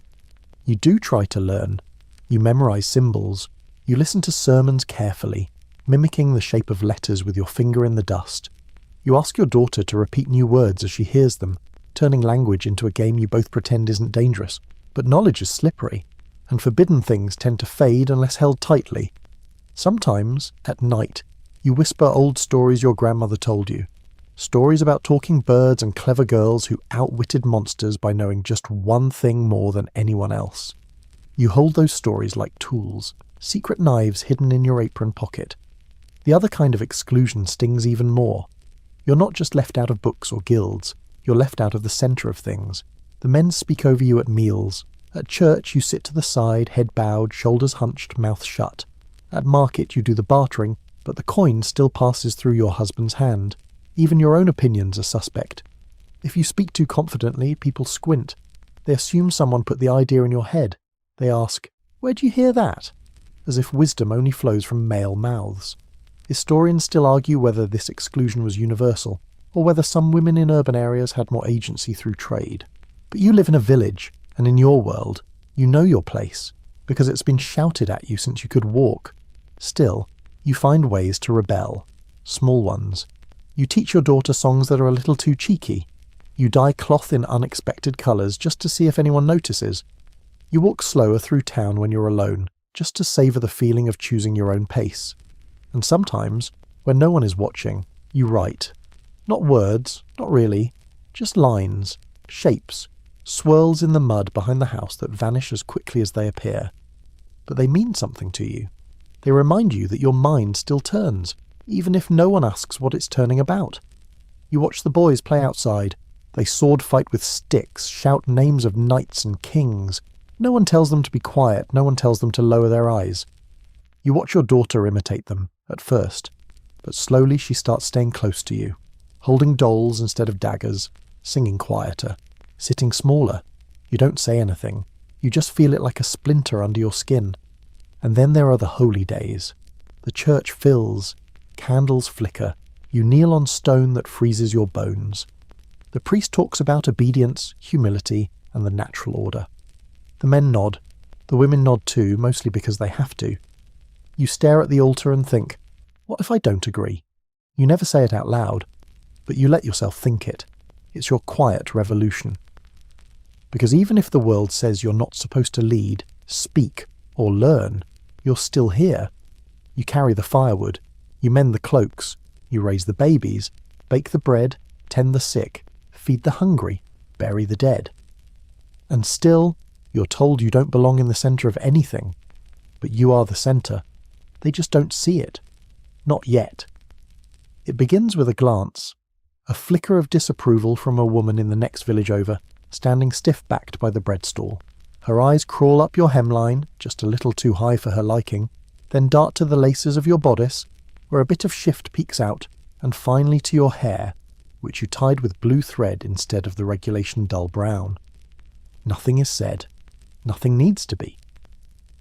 You do try to learn. You memorize symbols. You listen to sermons carefully, mimicking the shape of letters with your finger in the dust. You ask your daughter to repeat new words as she hears them, turning language into a game you both pretend isn't dangerous. But knowledge is slippery, and forbidden things tend to fade unless held tightly. Sometimes, at night, you whisper old stories your grandmother told you. Stories about talking birds and clever girls who outwitted monsters by knowing just one thing more than anyone else. You hold those stories like tools, secret knives hidden in your apron pocket. The other kind of exclusion stings even more. You're not just left out of books or guilds, you're left out of the centre of things. The men speak over you at meals. At church you sit to the side, head bowed, shoulders hunched, mouth shut. At market you do the bartering, but the coin still passes through your husband's hand. Even your own opinions are suspect. If you speak too confidently, people squint. They assume someone put the idea in your head. They ask, "Where'd you hear that?" As if wisdom only flows from male mouths. Historians still argue whether this exclusion was universal, or whether some women in urban areas had more agency through trade. But you live in a village, and in your world, you know your place, because it's been shouted at you since you could walk. Still, you find ways to rebel. Small ones. You teach your daughter songs that are a little too cheeky. You dye cloth in unexpected colours just to see if anyone notices. You walk slower through town when you're alone, just to savour the feeling of choosing your own pace. And sometimes, when no one is watching, you write. Not words, not really, just lines, shapes, swirls in the mud behind the house that vanish as quickly as they appear. But they mean something to you. They remind you that your mind still turns, even if no one asks what it's turning about. You watch the boys play outside. They sword fight with sticks, shout names of knights and kings. No one tells them to be quiet, no one tells them to lower their eyes. You watch your daughter imitate them, at first, but slowly she starts staying close to you, holding dolls instead of daggers, singing quieter, sitting smaller. You don't say anything. You just feel it like a splinter under your skin. And then there are the holy days. The church fills, candles flicker, you kneel on stone that freezes your bones. The priest talks about obedience, humility, and the natural order. The men nod. The women nod too, mostly because they have to. You stare at the altar and think, what if I don't agree? You never say it out loud, but you let yourself think it. It's your quiet revolution. Because even if the world says you're not supposed to lead, speak, or learn, you're still here. You carry the firewood, you mend the cloaks, you raise the babies, bake the bread, tend the sick, feed the hungry, bury the dead. And still, you're told you don't belong in the centre of anything, but you are the centre. They just don't see it. Not yet. It begins with a glance, a flicker of disapproval from a woman in the next village over, standing stiff-backed by the bread stall. Her eyes crawl up your hemline, just a little too high for her liking, then dart to the laces of your bodice, where a bit of shift peeks out, and finally to your hair, which you tied with blue thread instead of the regulation dull brown. Nothing is said. Nothing needs to be.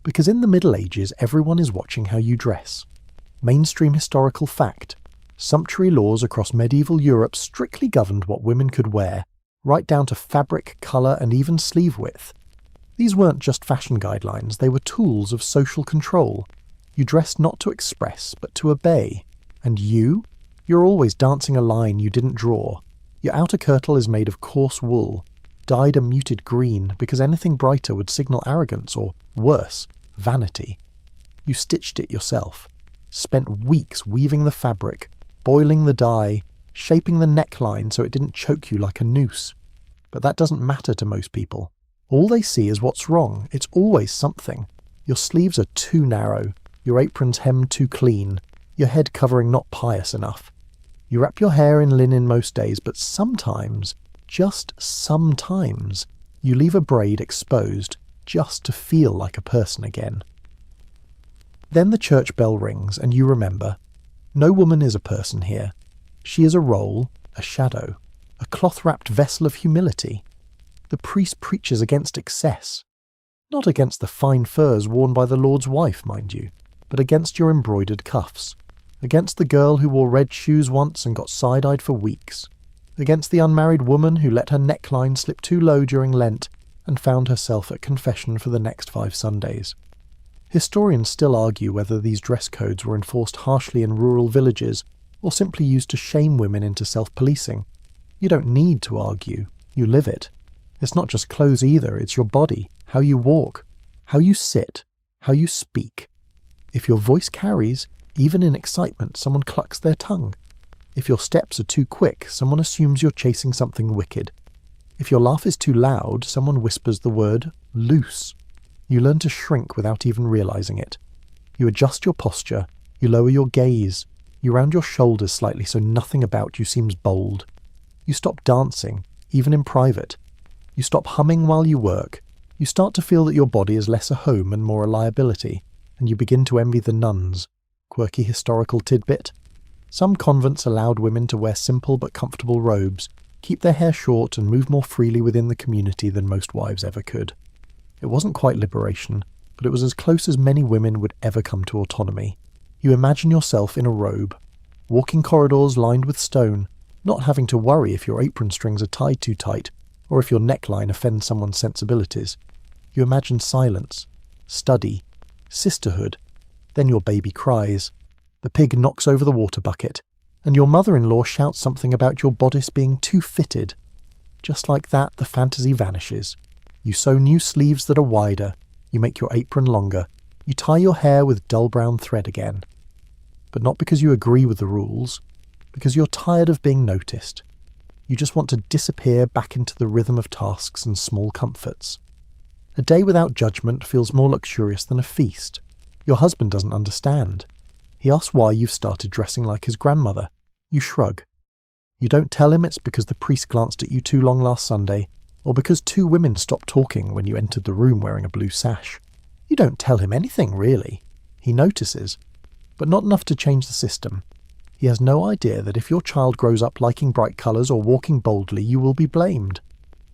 Because in the Middle Ages, everyone is watching how you dress. Mainstream historical fact. Sumptuary laws across medieval Europe strictly governed what women could wear, right down to fabric, colour, and even sleeve width. These weren't just fashion guidelines, they were tools of social control. You dressed not to express, but to obey. And you're always dancing a line you didn't draw. Your outer kirtle is made of coarse wool, dyed a muted green because anything brighter would signal arrogance or, worse, vanity. You stitched it yourself, spent weeks weaving the fabric, boiling the dye, shaping the neckline so it didn't choke you like a noose. But that doesn't matter to most people. All they see is what's wrong. It's always something. Your sleeves are too narrow, your apron's hemmed too clean, your head covering not pious enough. You wrap your hair in linen most days, but sometimes, just sometimes, you leave a braid exposed just to feel like a person again. Then the church bell rings and you remember, no woman is a person here. She is a role, a shadow, a cloth-wrapped vessel of humility. The priest preaches against excess. Not against the fine furs worn by the Lord's wife, mind you, but against your embroidered cuffs. Against the girl who wore red shoes once and got side-eyed for weeks. Against the unmarried woman who let her neckline slip too low during Lent and found herself at confession for the next 5 Sundays. Historians still argue whether these dress codes were enforced harshly in rural villages or simply used to shame women into self-policing. You don't need to argue, you live it. It's not just clothes either, it's your body, how you walk, how you sit, how you speak. If your voice carries, even in excitement, someone clucks their tongue. If your steps are too quick, someone assumes you're chasing something wicked. If your laugh is too loud, someone whispers the word loose. You learn to shrink without even realizing it. You adjust your posture, you lower your gaze, you round your shoulders slightly so nothing about you seems bold. You stop dancing, even in private. You stop humming while you work. You start to feel that your body is less a home and more a liability, and you begin to envy the nuns. Quirky historical tidbit. Some convents allowed women to wear simple but comfortable robes, keep their hair short and move more freely within the community than most wives ever could. It wasn't quite liberation, but it was as close as many women would ever come to autonomy. You imagine yourself in a robe, walking corridors lined with stone, not having to worry if your apron strings are tied too tight, or if your neckline offends someone's sensibilities. You imagine silence, study, sisterhood. Then your baby cries. The pig knocks over the water bucket, and your mother-in-law shouts something about your bodice being too fitted. Just like that, the fantasy vanishes. You sew new sleeves that are wider. You make your apron longer. You tie your hair with dull brown thread again. But not because you agree with the rules, because you're tired of being noticed. You just want to disappear back into the rhythm of tasks and small comforts. A day without judgment feels more luxurious than a feast. Your husband doesn't understand. He asks why you've started dressing like his grandmother. You shrug. You don't tell him it's because the priest glanced at you too long last Sunday, or because 2 women stopped talking when you entered the room wearing a blue sash. You don't tell him anything, really. He notices, but not enough to change the system. He has no idea that if your child grows up liking bright colours or walking boldly, you will be blamed.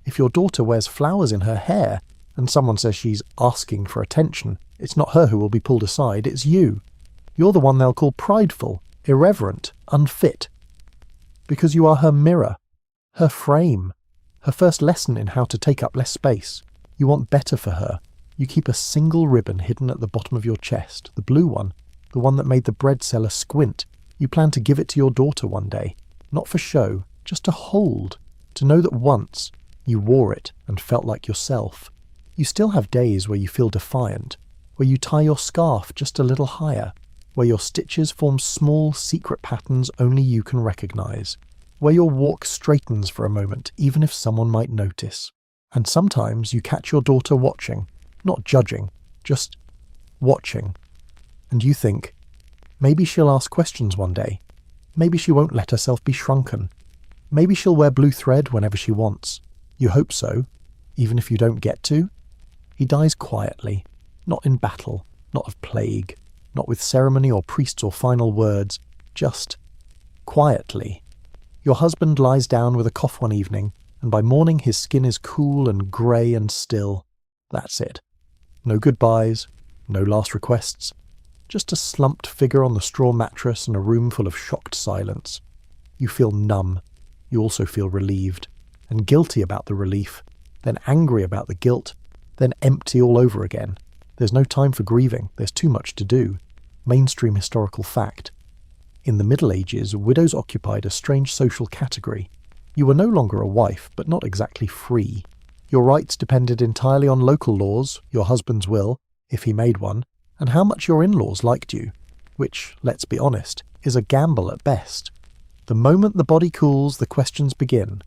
If your daughter wears flowers in her hair, and someone says she's asking for attention, it's not her who will be pulled aside, it's you. You're the one they'll call prideful, irreverent, unfit. Because you are her mirror, her frame, her first lesson in how to take up less space. You want better for her. You keep a single ribbon hidden at the bottom of your chest, the blue one, the one that made the bread seller squint. You plan to give it to your daughter one day, not for show, just to hold, to know that once you wore it and felt like yourself. You still have days where you feel defiant, where you tie your scarf just a little higher, where your stitches form small secret patterns only you can recognize, where your walk straightens for a moment even if someone might notice. And sometimes you catch your daughter watching, not judging, just watching. And you think, maybe she'll ask questions one day. Maybe she won't let herself be shrunken. Maybe she'll wear blue thread whenever she wants. You hope so, even if you don't get to. He dies quietly, not in battle, not of plague, not with ceremony or priests or final words, just quietly. Your husband lies down with a cough one evening, and by morning his skin is cool and grey and still. That's it. No goodbyes, no last requests, just a slumped figure on the straw mattress and a room full of shocked silence. You feel numb. You also feel relieved, and guilty about the relief, then angry about the guilt, then empty all over again. There's no time for grieving. There's too much to do. Mainstream historical fact. In the Middle Ages, widows occupied a strange social category. You were no longer a wife, but not exactly free. Your rights depended entirely on local laws, your husband's will, if he made one, and how much your in-laws liked you, which, let's be honest, is a gamble at best. The moment the body cools, the questions begin.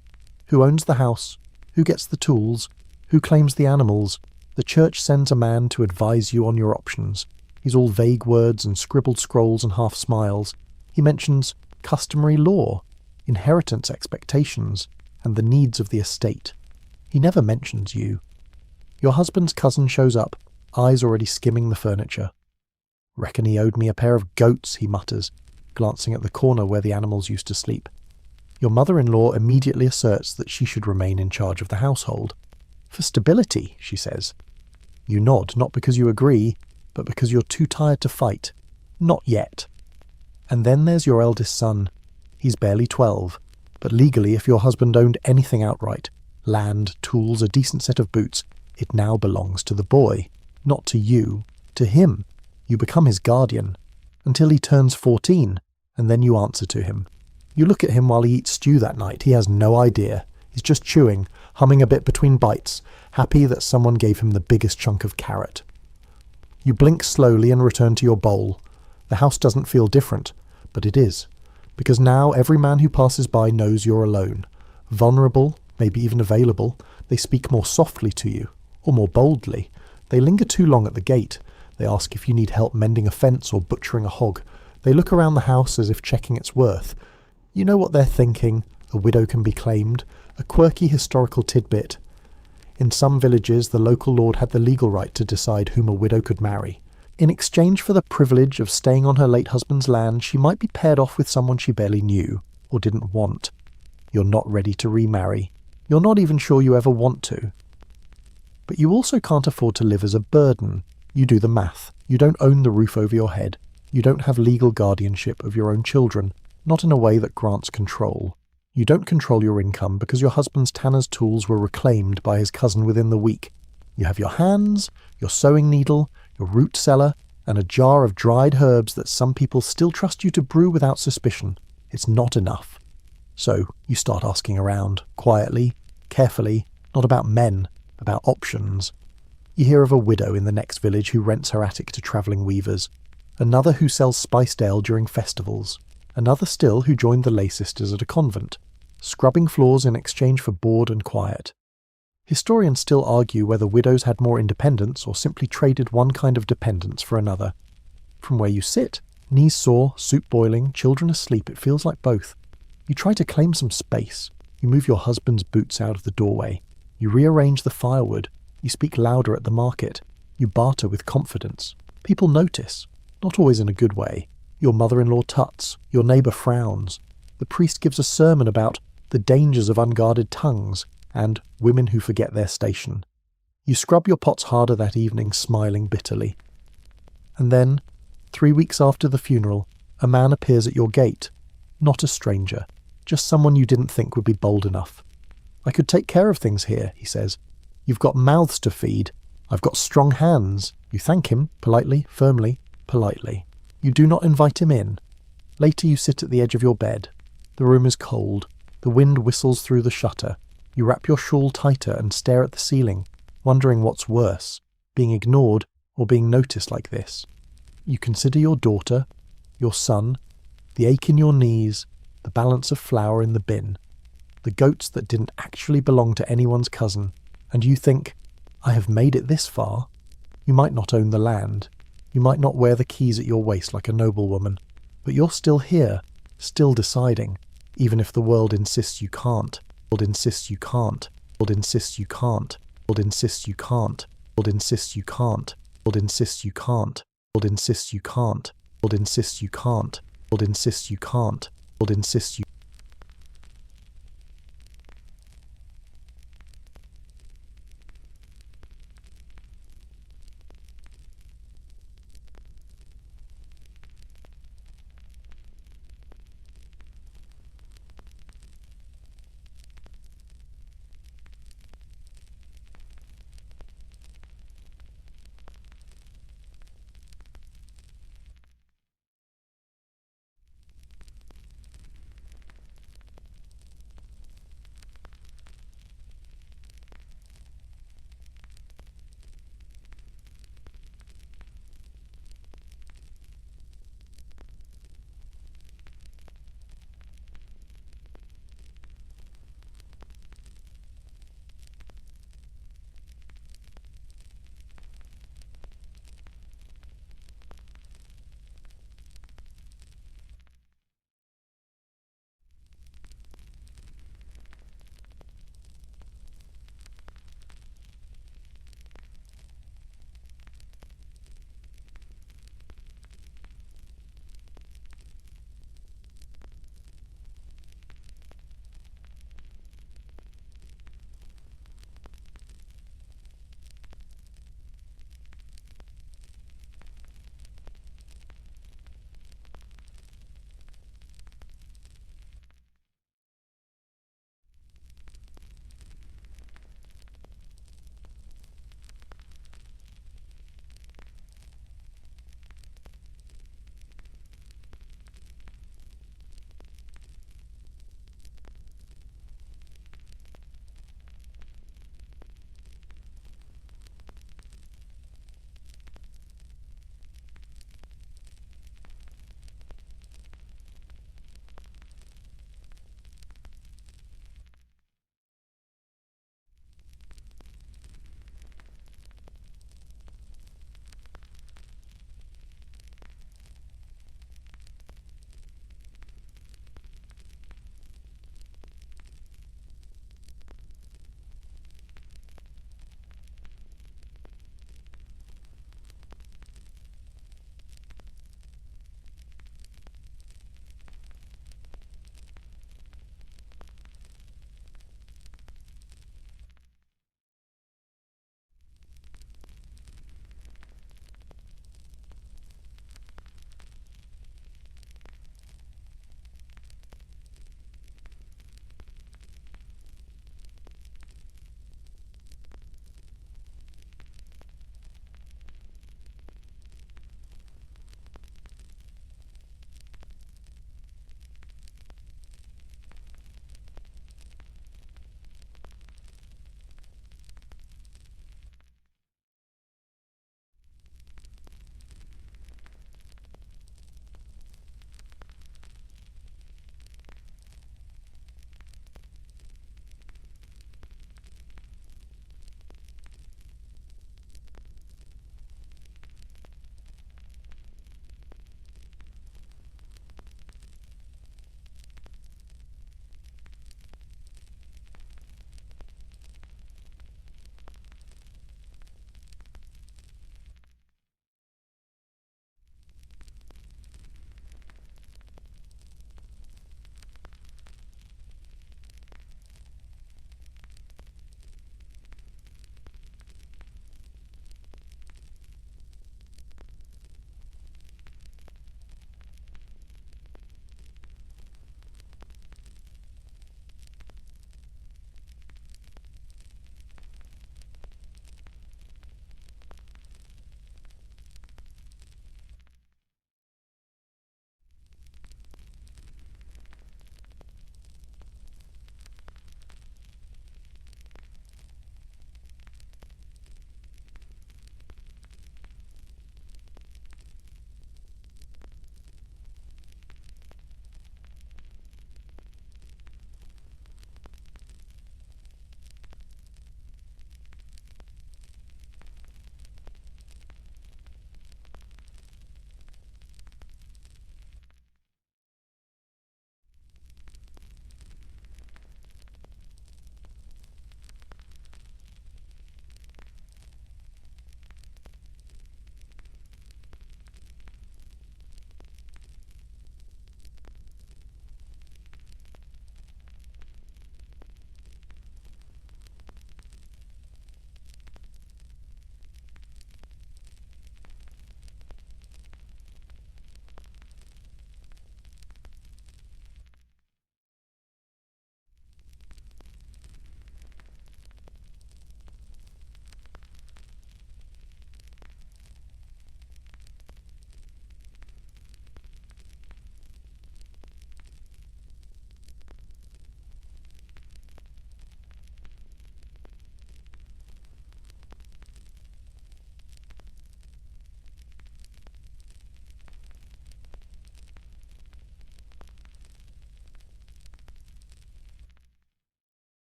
Who owns the house? Who gets the tools? Who claims the animals? The church sends a man to advise you on your options. He's all vague words and scribbled scrolls and half smiles. He mentions customary law, inheritance expectations, and the needs of the estate. He never mentions you. Your husband's cousin shows up, eyes already skimming the furniture. Reckon he owed me a pair of goats, he mutters, glancing at the corner where the animals used to sleep. Your mother-in-law immediately asserts that she should remain in charge of the household. For stability, she says. You nod, not because you agree, but because you're too tired to fight. Not yet. And then there's your eldest son. He's barely 12, but legally if your husband owned anything outright, land, tools, a decent set of boots, it now belongs to the boy, not to you, to him. You become his guardian, until he turns 14, and then you answer to him. You look at him while he eats stew that night. He has no idea. He's just chewing, humming a bit between bites, happy that someone gave him the biggest chunk of carrot. You blink slowly and return to your bowl. The house doesn't feel different, but it is, because now every man who passes by knows you're alone. Vulnerable, maybe even available, they speak more softly to you, or more boldly. They linger too long at the gate. They ask if you need help mending a fence or butchering a hog. They look around the house as if checking its worth. You know what they're thinking. A widow can be claimed. A quirky historical tidbit. In some villages, the local lord had the legal right to decide whom a widow could marry. In exchange for the privilege of staying on her late husband's land, she might be paired off with someone she barely knew, or didn't want. You're not ready to remarry. You're not even sure you ever want to. But you also can't afford to live as a burden. You do the math. You don't own the roof over your head. You don't have legal guardianship of your own children, not in a way that grants control. You don't control your income because your husband's tanner's tools were reclaimed by his cousin within the week. You have your hands, your sewing needle, your root cellar, and a jar of dried herbs that some people still trust you to brew without suspicion. It's not enough. So you start asking around, quietly, carefully, not about men, about options. You hear of a widow in the next village who rents her attic to travelling weavers, another who sells spiced ale during festivals, another still who joined the lay sisters at a convent, scrubbing floors in exchange for board and quiet. Historians still argue whether widows had more independence or simply traded one kind of dependence for another. From where you sit, knees sore, soup boiling, children asleep, it feels like both. You try to claim some space. You move your husband's boots out of the doorway. You rearrange the firewood. You speak louder at the market. You barter with confidence. People notice, not always in a good way. Your mother-in-law tuts. Your neighbour frowns. The priest gives a sermon about the dangers of unguarded tongues and women who forget their station. You scrub your pots harder that evening, smiling bitterly. And then, 3 weeks after the funeral, a man appears at your gate. Not a stranger, just someone you didn't think would be bold enough. "I could take care of things here," he says. "You've got mouths to feed. I've got strong hands." You thank him, politely, firmly, politely. You do not invite him in. Later you sit at the edge of your bed. The room is cold. The wind whistles through the shutter. You wrap your shawl tighter and stare at the ceiling, wondering what's worse, being ignored or being noticed like this. You consider your daughter, your son, the ache in your knees, the balance of flour in the bin, the goats that didn't actually belong to anyone's cousin, and you think, I have made it this far. You might not own the land. You might not wear the keys at your waist like a noblewoman, but you're still here, still deciding, even if the world insists you can't. World insists you can't. World insists you can't. World insists you can't. World insists you can't. World insists you can't. World insists you can't. World insists you can't. World insists you can't. World insists you